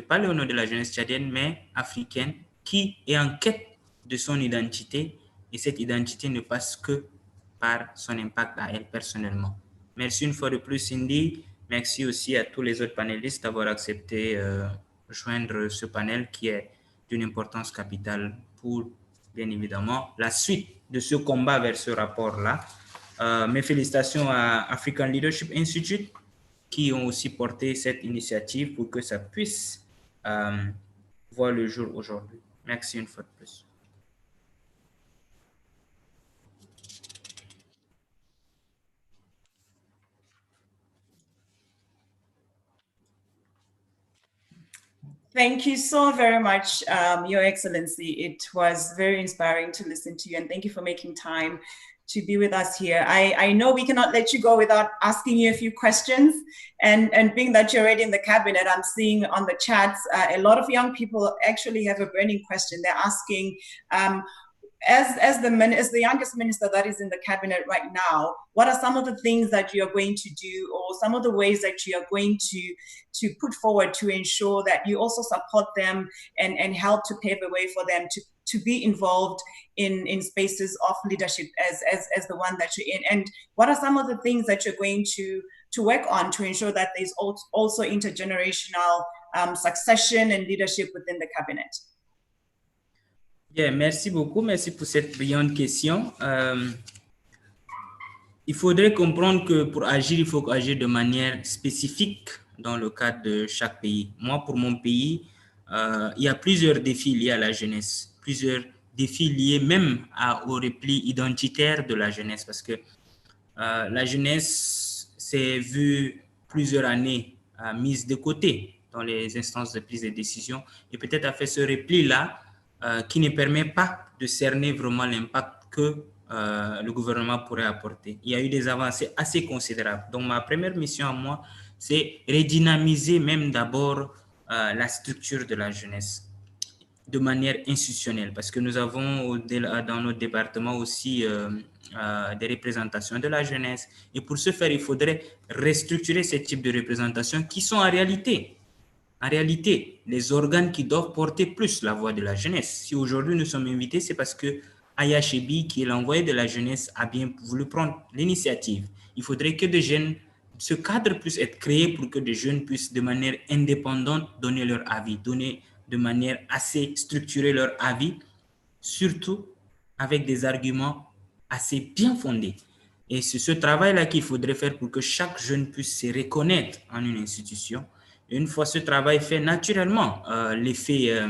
tchadienne, mais africaine, qui est en quête de son identité. Et cette identité ne passe que par son impact à elle personnellement. Merci une fois de plus, Cindy. Merci aussi à tous les autres panélistes d'avoir accepté joindre ce panel qui est d'une importance capitale pour, bien évidemment, la suite de ce combat vers ce rapport-là. Mes félicitations à African Leadership Institute qui ont aussi porté cette initiative pour que ça puisse voir le jour aujourd'hui. Merci une fois de plus. Thank you so very much, Your Excellency. It was very inspiring to listen to you, and thank you for making time to be with us here. I know we cannot let you go without asking you a few questions, and being that you're already in the cabinet, I'm seeing on the chats a lot of young people actually have a burning question. They're asking, as the youngest minister that is in the cabinet right now, what are some of the things that you are going to do, or some of the ways that you are going to put forward to ensure that you also support them and help to pave the way for them to be involved in spaces of leadership as the one that you're in? And what are some of the things that you're going to work on to ensure that there's also intergenerational succession and leadership within the cabinet? Bien, merci beaucoup, merci pour cette brillante question. Il faudrait comprendre que pour agir, il faut agir de manière spécifique dans le cadre de chaque pays. Moi, pour mon pays, il y a plusieurs défis liés à la jeunesse, plusieurs défis liés même au repli identitaire de la jeunesse, parce que la jeunesse s'est vue plusieurs années mise de côté dans les instances de prise de décision et peut-être a fait ce repli-là qui ne permet pas de cerner vraiment l'impact que le gouvernement pourrait apporter. Il y a eu des avancées assez considérables. Donc, ma première mission à moi, c'est redynamiser même d'abord la structure de la jeunesse de manière institutionnelle, parce que nous avons dans notre département aussi des représentations de la jeunesse. Et pour ce faire, il faudrait restructurer ce type de représentation qui sont en réalité, les organes qui doivent porter plus la voix de la jeunesse. Si aujourd'hui nous sommes invités, c'est parce que Aya Chebi, qui est l'envoyé de la jeunesse, a bien voulu prendre l'initiative. Il faudrait que des jeunes, ce cadre puisse être créé pour que des jeunes puissent de manière indépendante donner leur avis, donner de manière assez structurée leur avis, surtout avec des arguments assez bien fondés. Et c'est ce travail-là qu'il faudrait faire pour que chaque jeune puisse se reconnaître en une institution. Et une fois ce travail fait, naturellement, l'effet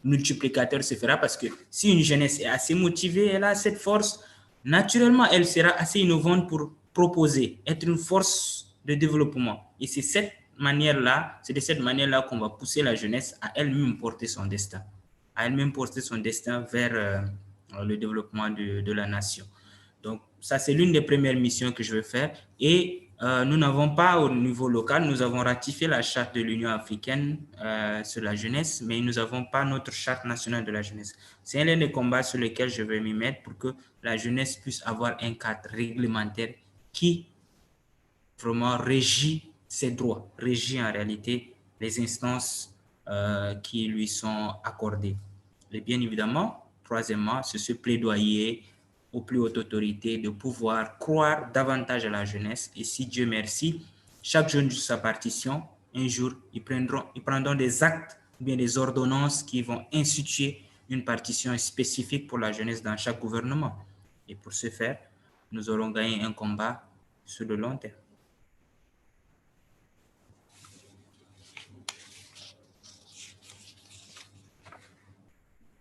multiplicateur se fera, parce que si une jeunesse est assez motivée, elle a cette force, naturellement, elle sera assez innovante pour proposer, être une force de développement. Et c'est de cette manière-là qu'on va pousser la jeunesse à elle-même porter son destin, vers le développement de la nation. Donc, ça, c'est l'une des premières missions que je vais faire. Et nous n'avons pas, au niveau local, nous avons ratifié la charte de l'Union africaine sur la jeunesse, mais nous n'avons pas notre charte nationale de la jeunesse. C'est l'un des combats sur lesquels je vais m'y mettre pour que la jeunesse puisse avoir un cadre réglementaire qui vraiment régit ses droits, régit en réalité les instances qui lui sont accordées. Et bien évidemment, troisièmement, c'est ce plaidoyer aux plus hautes autorités de pouvoir croire davantage à la jeunesse. Et si Dieu merci, chaque jeune de sa partition, un jour, ils prendront des actes ou bien des ordonnances qui vont instituer une partition spécifique pour la jeunesse dans chaque gouvernement. Et pour ce faire, nous aurons gagné un combat sur le long terme.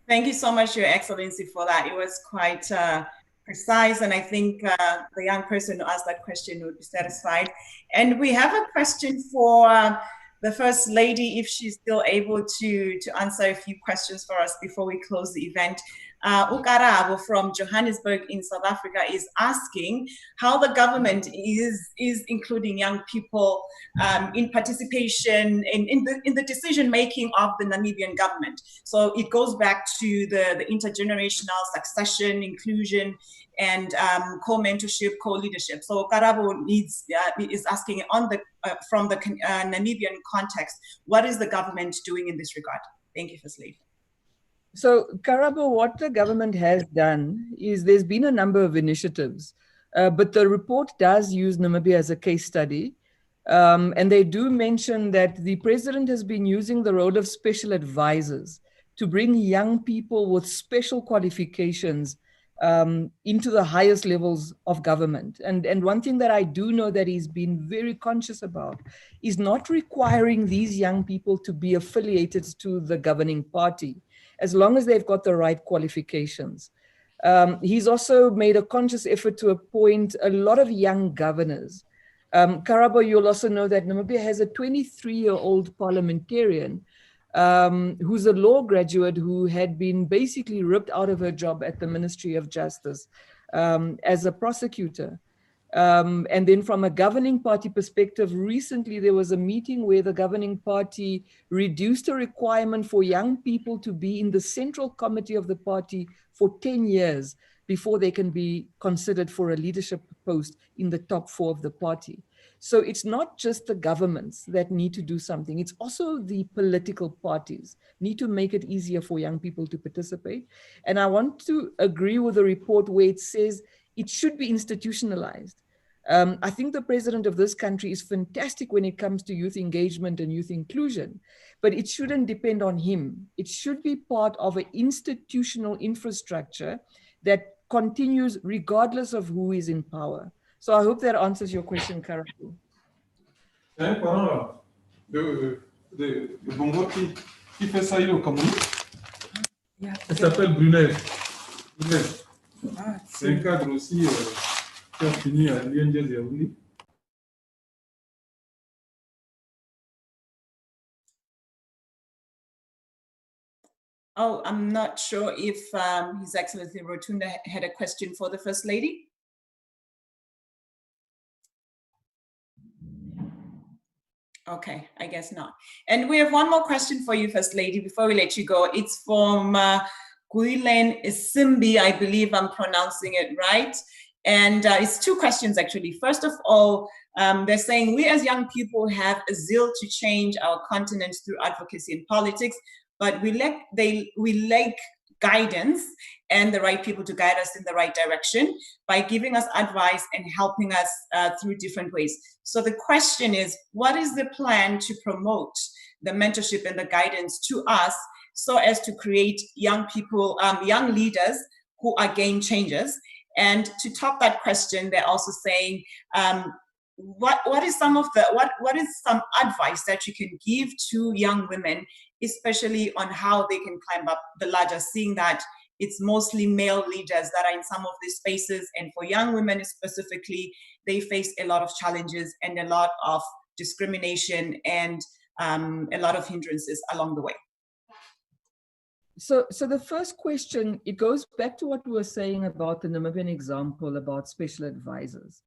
Thank you so much, Your Excellency, for that. It was quite precise, and I think the young person who asked that question would be satisfied. And we have a question for the First Lady, if she's still able to answer a few questions for us before we close the event. Ukarabo from Johannesburg in South Africa is asking how the government is including young people in participation in the decision making of the Namibian government. So it goes back to the intergenerational succession, inclusion, and co-mentorship, co-leadership. So Karabo is asking from the Namibian context, what is the government doing in this regard? Thank you, First Lady. So, Karabo, what the government has done is there's been a number of initiatives, but the report does use Namibia as a case study. And they do mention that the president has been using the role of special advisors to bring young people with special qualifications into the highest levels of government. And one thing that I do know that he's been very conscious about is not requiring these young people to be affiliated to the governing party, as long as they've got the right qualifications. He's also made a conscious effort to appoint a lot of young governors. Karabo, you'll also know that Namibia has a 23-year-old parliamentarian who's a law graduate who had been basically ripped out of her job at the Ministry of Justice as a prosecutor. And then from a governing party perspective, recently there was a meeting where the governing party reduced a requirement for young people to be in the central committee of the party for 10 years before they can be considered for a leadership post in the top 4 of the party. So it's not just the governments that need to do something. It's also the political parties need to make it easier for young people to participate. And I want to agree with the report where it says it should be institutionalized. I think the president of this country is fantastic when it comes to youth engagement and youth inclusion, but it shouldn't depend on him. It should be part of an institutional infrastructure that continues regardless of who is in power. So I hope that answers your question, Karabo. C'est un parent de Bongo qui fait ça au Cameroun. Il s'appelle Brunel. C'est un cadre aussi qui a fini à l'INJ Yaoundé. Oh, I'm not sure if His Excellency Rotunda had a question for the First Lady. Okay, I guess not. And we have one more question for you, First Lady, before we let you go. It's from Guilen Isimbi, I believe I'm pronouncing it right. And it's two questions, actually. First of all, they're saying, we as young people have a zeal to change our continent through advocacy and politics, but we lack guidance and the right people to guide us in the right direction by giving us advice and helping us through different ways. So the question is, what is the plan to promote the mentorship and the guidance to us so as to create young people, young leaders who are game changers? And to top that question, they're also saying, what is some advice that you can give to young women, especially on how they can climb up the ladder, seeing that it's mostly male leaders that are in some of these spaces, and for young women specifically, they face a lot of challenges and a lot of discrimination and a lot of hindrances along the way. So the first question, it goes back to what we were saying about the Namibian example about special advisors,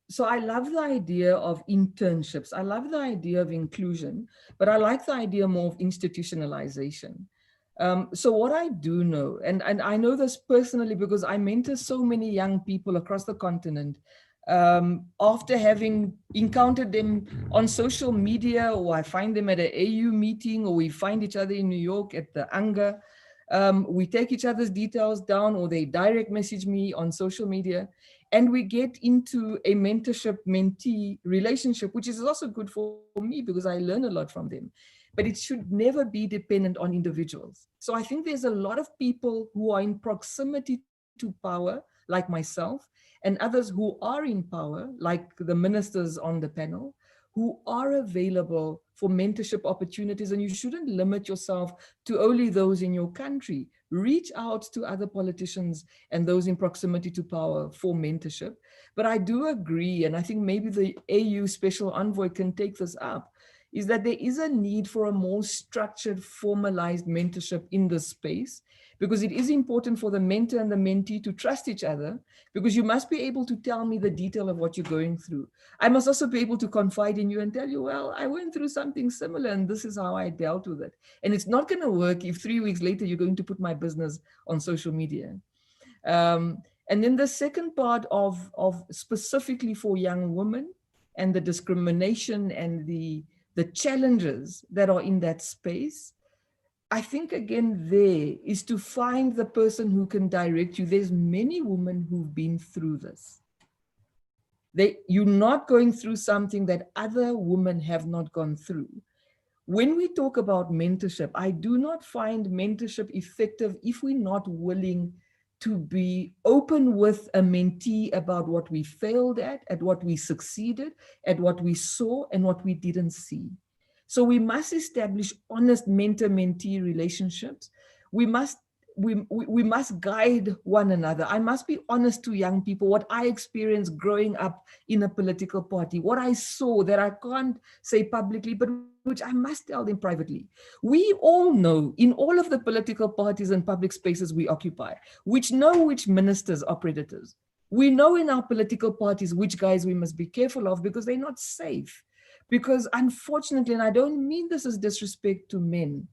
so I love the idea of internships. I love the idea of inclusion, but I like the idea more of institutionalization. So what I do know, and I know this personally because I mentor so many young people across the continent, after having encountered them on social media, or I find them at an AU meeting, or we find each other in New York at the ANGA, we take each other's details down, or they direct message me on social media, and we get into a mentorship-mentee relationship, which is also good for me because I learn a lot from them. But it should never be dependent on individuals. So I think there's a lot of people who are in proximity to power, like myself, and others who are in power, like the ministers on the panel, who are available for mentorship opportunities. And you shouldn't limit yourself to only those in your country. Reach out to other politicians and those in proximity to power for mentorship. But I do agree, and I think maybe the AU Special Envoy can take this up, is that there is a need for a more structured, formalized mentorship in this space, because it is important for the mentor and the mentee to trust each other, because you must be able to tell me the detail of what you're going through. I must also be able to confide in you and tell you, well, I went through something similar and this is how I dealt with it. And it's not going to work if 3 weeks later you're going to put my business on social media. And then the second part of specifically for young women and the discrimination and the challenges that are in that space, I think again there is to find the person who can direct you. There's many women who've been through this. You're not going through something that other women have not gone through. When we talk about mentorship, I do not find mentorship effective if we're not willing to be open with a mentee about what we failed at what we succeeded, at what we saw and what we didn't see. So we must establish honest mentor-mentee relationships. We must guide one another. I must be honest to young people, what I experienced growing up in a political party, what I saw that I can't say publicly, but which I must tell them privately. We all know in all of the political parties and public spaces we occupy, which ministers are predators. We know in our political parties which guys we must be careful of because they're not safe. Because unfortunately, and I don't mean this as disrespect to men,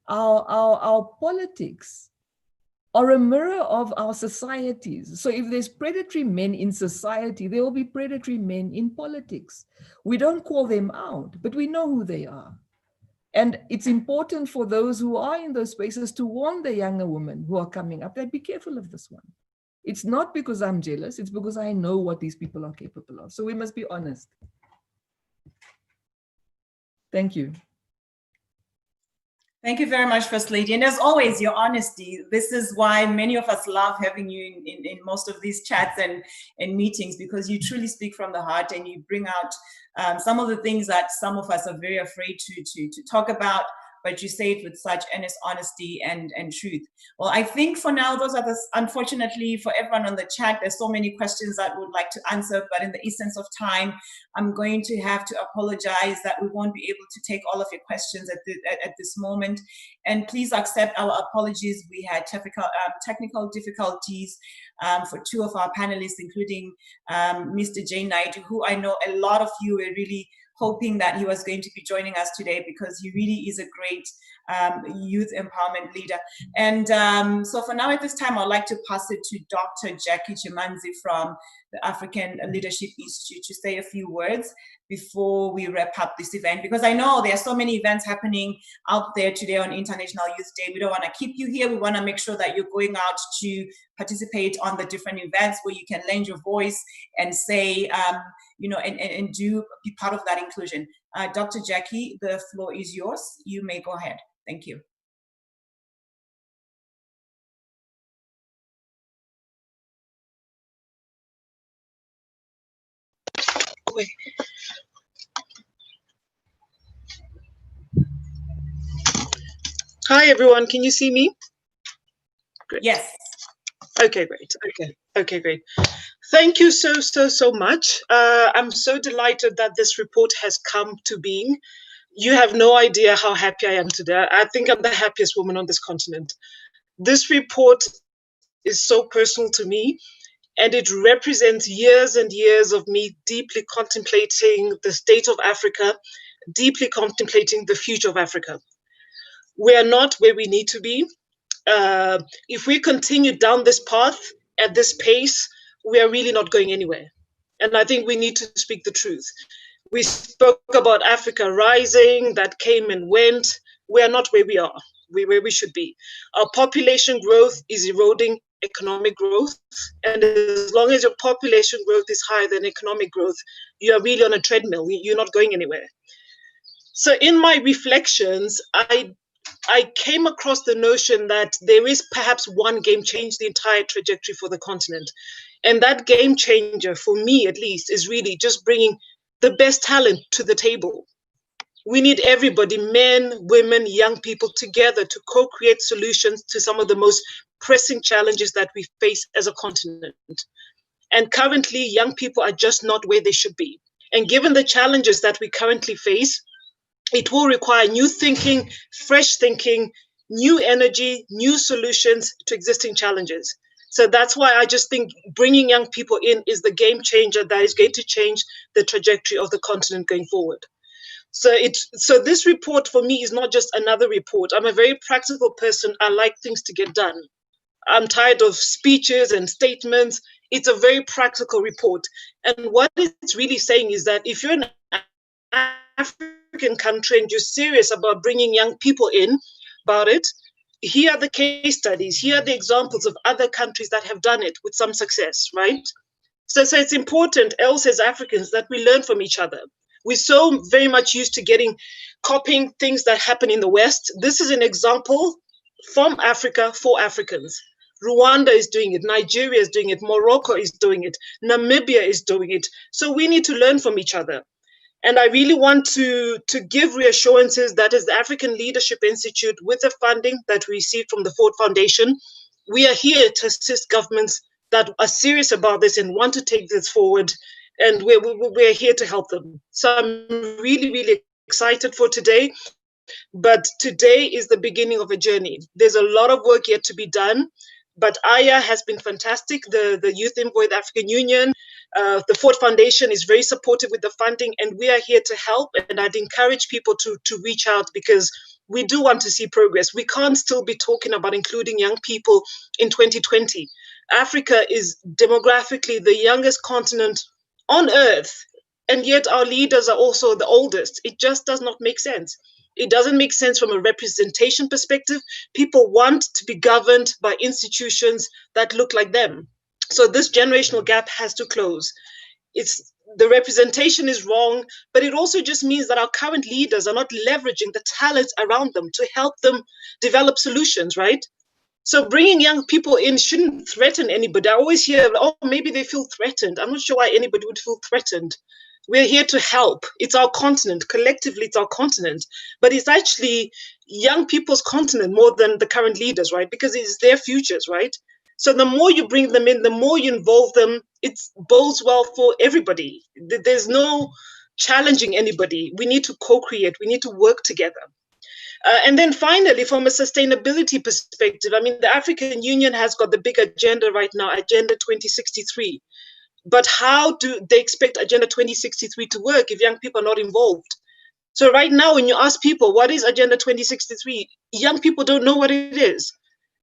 our politics are a mirror of our societies. So if there's predatory men in society, there will be predatory men in politics. We don't call them out, but we know who they are. And it's important for those who are in those spaces to warn the younger women who are coming up that be careful of this one. It's not because I'm jealous, it's because I know what these people are capable of. So we must be honest. Thank you. Thank you very much, First Lady. And as always, your honesty. This is why many of us love having you in most of these chats and meetings, because you truly speak from the heart and you bring out some of the things that some of us are very afraid to talk about. but you say it with such earnest honesty and truth. Well, I think for now, those are unfortunately for everyone on the chat, there's so many questions that we would like to answer, but in the essence of time, I'm going to have to apologize that we won't be able to take all of your questions at this moment. And please accept our apologies. We had technical difficulties for two of our panelists, including Mr. Jay Naidu, who I know a lot of you were really hoping that he was going to be joining us today, because he really is a great youth empowerment leader. And so for now, at this time, I'd like to pass it to Dr. Jackie Chimanzi from the African Leadership Institute to say a few words before we wrap up this event, because I know there are so many events happening out there today on International Youth Day. We don't want to keep you here. We want to make sure that you're going out to participate on the different events where you can lend your voice and say, you know, and do be part of that inclusion. Dr. Jackie, the floor is yours. You may go ahead. Thank you. Hi, everyone. Can you see me? Great. Yes. Okay, great. Okay, great. Thank you so much. I'm so delighted that this report has come to being. You have no idea how happy I am today. I think I'm the happiest woman on this continent. This report is so personal to me, and it represents years and years of me deeply contemplating the state of Africa, deeply contemplating the future of Africa. We are not where we need to be. If we continue down this path at this pace, we are really not going anywhere. And I think we need to speak the truth. We spoke about Africa rising, that came and went. We are not where we are, where we should be. Our population growth is eroding economic growth. And as long as your population growth is higher than economic growth, you are really on a treadmill. You're not going anywhere. So in my reflections, I came across the notion that there is perhaps one game change the entire trajectory for the continent. And that game changer, for me at least, is really just bringing the best talent to the table. We need everybody, men, women, young people, together to co-create solutions to some of the most pressing challenges that we face as a continent. And currently, young people are just not where they should be. And given the challenges that we currently face, it will require new thinking, fresh thinking, new energy, new solutions to existing challenges. So that's why I just think bringing young people in is the game changer that is going to change the trajectory of the continent going forward. So this report for me is not just another report. I'm a very practical person. I like things to get done. I'm tired of speeches and statements. It's a very practical report. And what it's really saying is that if you're an African country and you're serious about bringing young people in about it, here are the case studies. Here are the examples of other countries that have done it with some success, right? So it's important, else as Africans, that we learn from each other. We're so very much used to copying things that happen in the West. This is an example from Africa for Africans. Rwanda is doing it, Nigeria is doing it, Morocco is doing it, Namibia is doing it. So we need to learn from each other. And I really want to give reassurances that as the African Leadership Institute, with the funding that we received from the Ford Foundation, we are here to assist governments that are serious about this and want to take this forward. And we're here to help them. So I'm really, really excited for today. But today is the beginning of a journey. There's a lot of work yet to be done. But AYA has been fantastic. The Youth Envoy, the African Union, the Ford Foundation is very supportive with the funding, and we are here to help. And I'd encourage people to reach out, because we do want to see progress. We can't still be talking about including young people in 2020. Africa is demographically the youngest continent on earth, and yet our leaders are also the oldest. It just does not make sense. It doesn't make sense from a representation perspective. People want to be governed by institutions that look like them. So this generational gap has to close. The representation is wrong, but it also just means that our current leaders are not leveraging the talents around them to help them develop solutions, right? So bringing young people in shouldn't threaten anybody. I always hear, oh, maybe they feel threatened. I'm not sure why anybody would feel threatened. We're here to help. It's our continent. Collectively, it's our continent. But it's actually young people's continent more than the current leaders, right? Because it's their futures, right? So the more you bring them in, the more you involve them, it bodes well for everybody. There's no challenging anybody. We need to co-create. We need to work together. And then finally, from a sustainability perspective, I mean, the African Union has got the big agenda right now, Agenda 2063. But how do they expect Agenda 2063 to work if young people are not involved? So right now, when you ask people, what is Agenda 2063? Young people don't know what it is.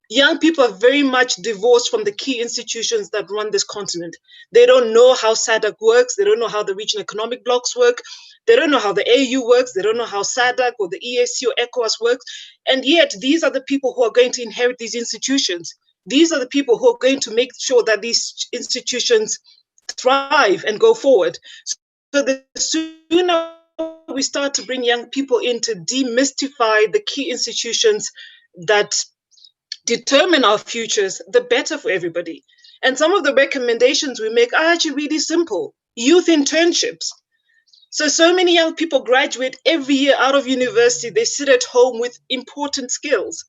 Young people are very much divorced from the key institutions that run this continent. They don't know how SADC works. They don't know how the regional economic blocks work. They don't know how the AU works. They don't know how SADC or the EAC or ECOWAS works. And yet, these are the people who are going to inherit these institutions. These are the people who are going to make sure that these institutions thrive and go forward. So the sooner we start to bring young people in to demystify the key institutions that determine our futures, the better for everybody. And some of the recommendations we make are actually really simple. Youth internships. So many young people graduate every year out of university. They sit at home with important skills.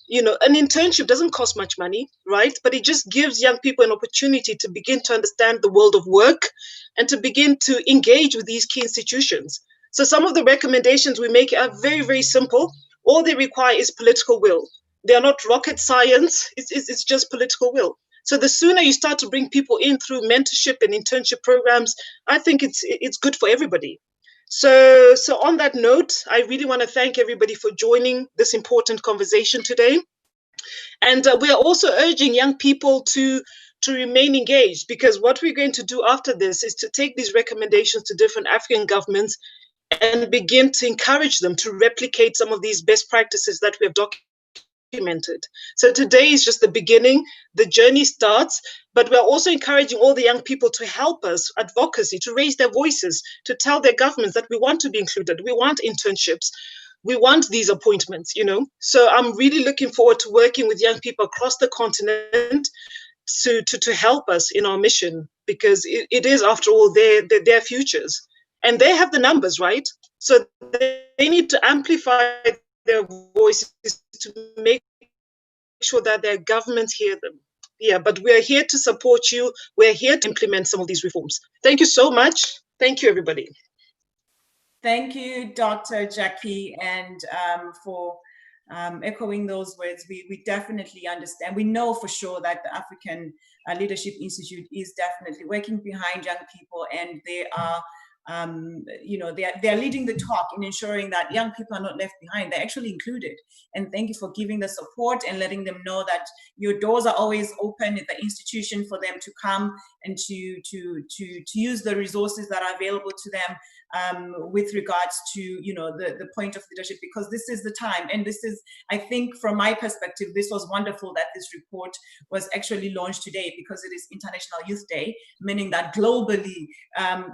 You know, an internship doesn't cost much money, right? But it just gives young people an opportunity to begin to understand the world of work and to begin to engage with these key institutions. So some of the recommendations we make are very, very simple. All they require is political will. They are not rocket science. It's just political will. So the sooner you start to bring people in through mentorship and internship programs, I think it's good for everybody. So on that note, I really want to thank everybody for joining this important conversation today. And we are also urging young people to remain engaged, because what we're going to do after this is to take these recommendations to different African governments and begin to encourage them to replicate some of these best practices that we have documented. So today is just the beginning. The journey starts, but we're also encouraging all the young people to help us, advocacy, to raise their voices, to tell their governments that we want to be included. We want internships. We want these appointments, you know. So I'm really looking forward to working with young people across the continent to help us in our mission, because it is, after all, their futures. And they have the numbers, right? So they need to amplify their voices to make sure that their governments hear them. Yeah, but we're here to support you. We're here to implement some of these reforms. Thank you so much. Thank you, everybody. Thank you, Dr. Jackie, and for echoing those words. We definitely understand. We know for sure that the African Leadership Institute is definitely working behind young people, and they are, you know, they're leading the talk in ensuring that young people are not left behind. They're actually included. And thank you for giving the support and letting them know that your doors are always open at the institution for them to come and to use the resources that are available to them. With regards to, you know, the point of leadership, because this is the time. And this is, I think, from my perspective, this was wonderful that this report was actually launched today, because it is International Youth Day, meaning that globally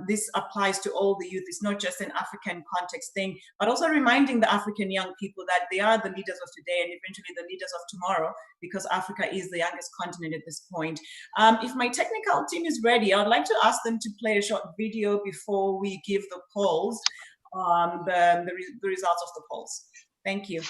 this applies to all the youth. It's not just an African context thing, but also reminding the African young people that they are the leaders of today and eventually the leaders of tomorrow, because Africa is the youngest continent at this point. If my technical team is ready, I would like to ask them to play a short video before we give the polls, the results of the polls. Thank you.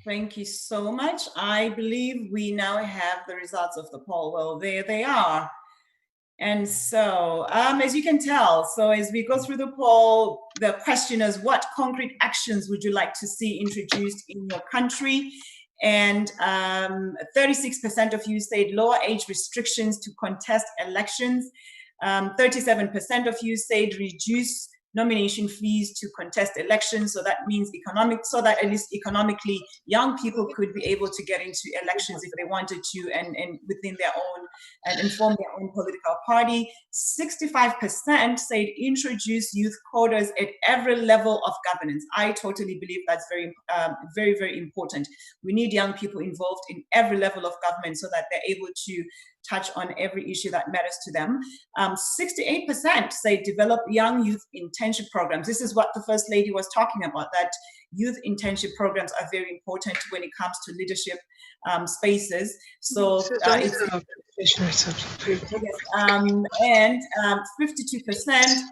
Thank you so much. I believe we now have the results of the poll. Well, there they are. And so, as you can tell, so as we go through the poll, the question is, what concrete actions would you like to see introduced in your country? And 36% of you said lower age restrictions to contest elections. 37% of you said reduce nomination fees to contest elections. So that means so that at least economically young people could be able to get into elections if they wanted to, and within their own, and inform their own political party. 65% said introduce youth quotas at every level of governance. I totally believe that's very, very important. We need young people involved in every level of government so that they're able to touch on every issue that matters to them. 68% say develop young youth internship programs. This is what the First Lady was talking about, that youth internship programs are very important when it comes to leadership spaces. So and 52%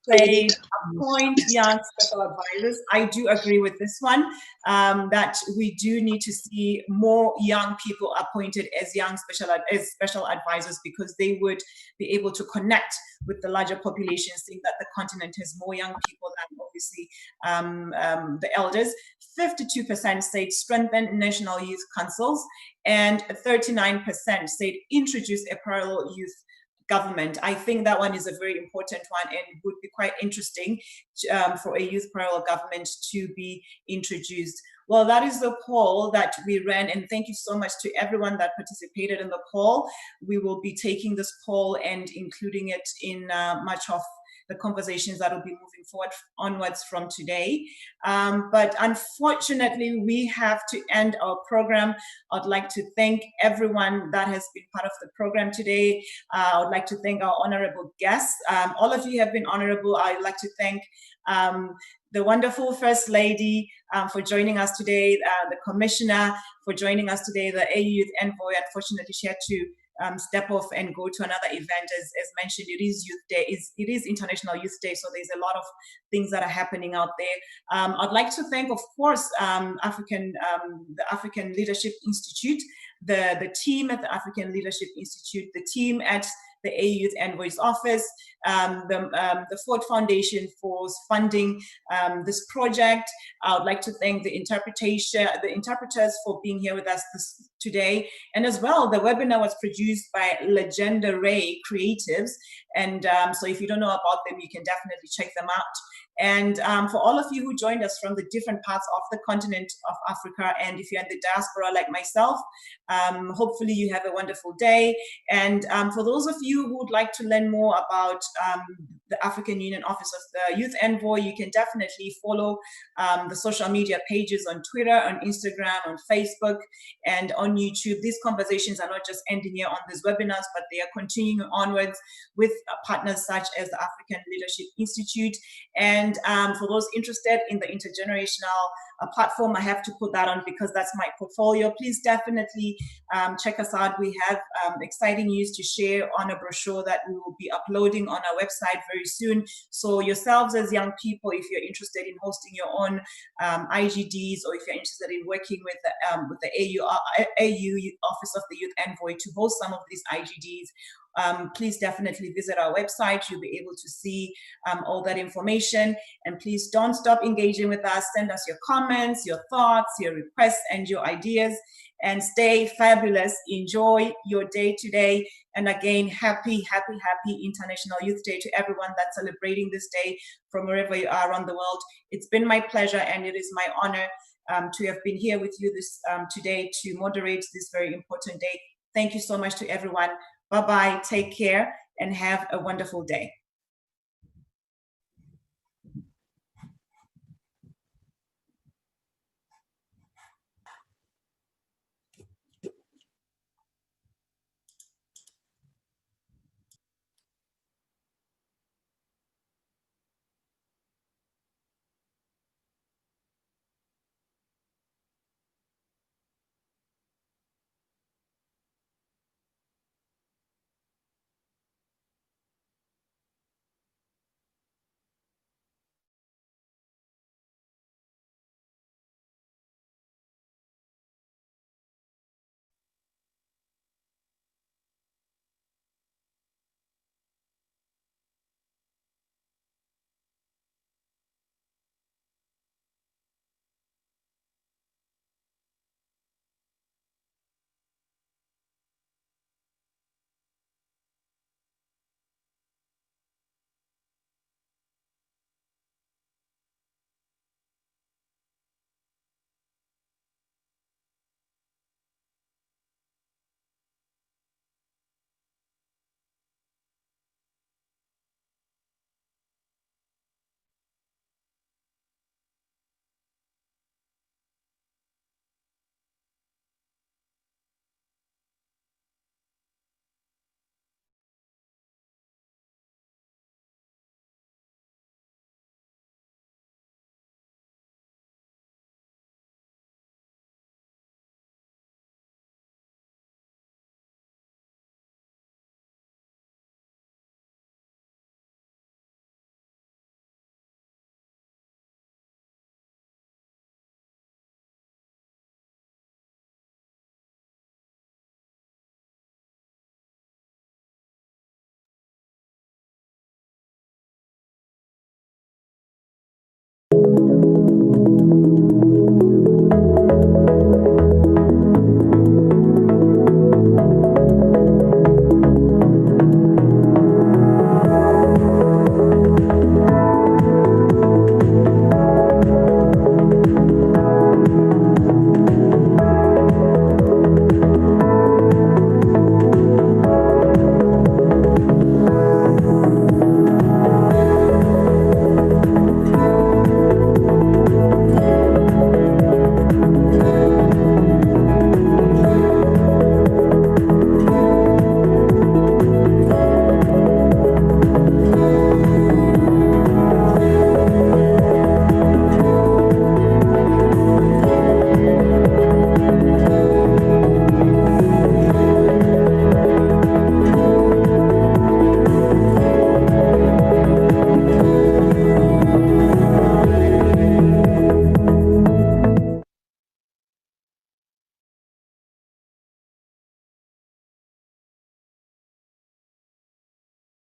say appoint young special advisors. I do agree with this one, that we do need to see more young people appointed as special advisors, because they would be able to connect with the larger population, seeing that the continent has more young people than obviously the elders. 52% said strengthen national youth councils, and 39% said introduce a parallel youth government. I think that one is a very important one, and would be quite interesting for a youth parallel government to be introduced. Well, that is the poll that we ran, and thank you so much to everyone that participated in the poll. We will be taking this poll and including it in much of the conversations that will be moving forward onwards from today. But unfortunately, we have to end our program. I'd like to thank everyone that has been part of the program today. I would like to thank our honorable guests. All of you have been honorable. I'd like to thank the wonderful First Lady for joining us today, the Commissioner for joining us today, the AU Youth Envoy. Unfortunately, she had to step off and go to another event. As mentioned, it is Youth Day. It is International Youth Day, so there's a lot of things that are happening out there. I'd like to thank, of course, the African Leadership Institute, the team at the African Leadership Institute, the team at the AU Youth Envoys office, the Ford Foundation for funding this project. I would like to thank the interpreters for being here with us today. And as well, the webinar was produced by LegendaRey Creatives. And so if you don't know about them, you can definitely check them out. And for all of you who joined us from the different parts of the continent of Africa, and if you're in the diaspora like myself, hopefully you have a wonderful day. And for those of you who would like to learn more about the African Union Office of the Youth Envoy, you can definitely follow the social media pages on Twitter, on Instagram, on Facebook, and on YouTube. These conversations are not just ending here on these webinars, but they are continuing onwards with partners such as the African Leadership Institute. And for those interested in the intergenerational platform, I have to put that on because that's my portfolio. Please definitely check us out. We have exciting news to share on a brochure that we will be uploading on our website very soon. So yourselves as young people, if you're interested in hosting your own IGDs, or if you're interested in working with the AU Office of the Youth Envoy to host some of these IGDs, please definitely visit our website. You'll be able to see all that information. And please don't stop engaging with us. Send us your comments, your thoughts, your requests, and your ideas. And stay fabulous. Enjoy your day today. And again, happy International Youth Day to everyone that's celebrating this day from wherever you are around the world. It's been my pleasure, and it is my honor to have been here with you today to moderate this very important day. Thank you so much to everyone. Bye-bye, take care, and have a wonderful day. you.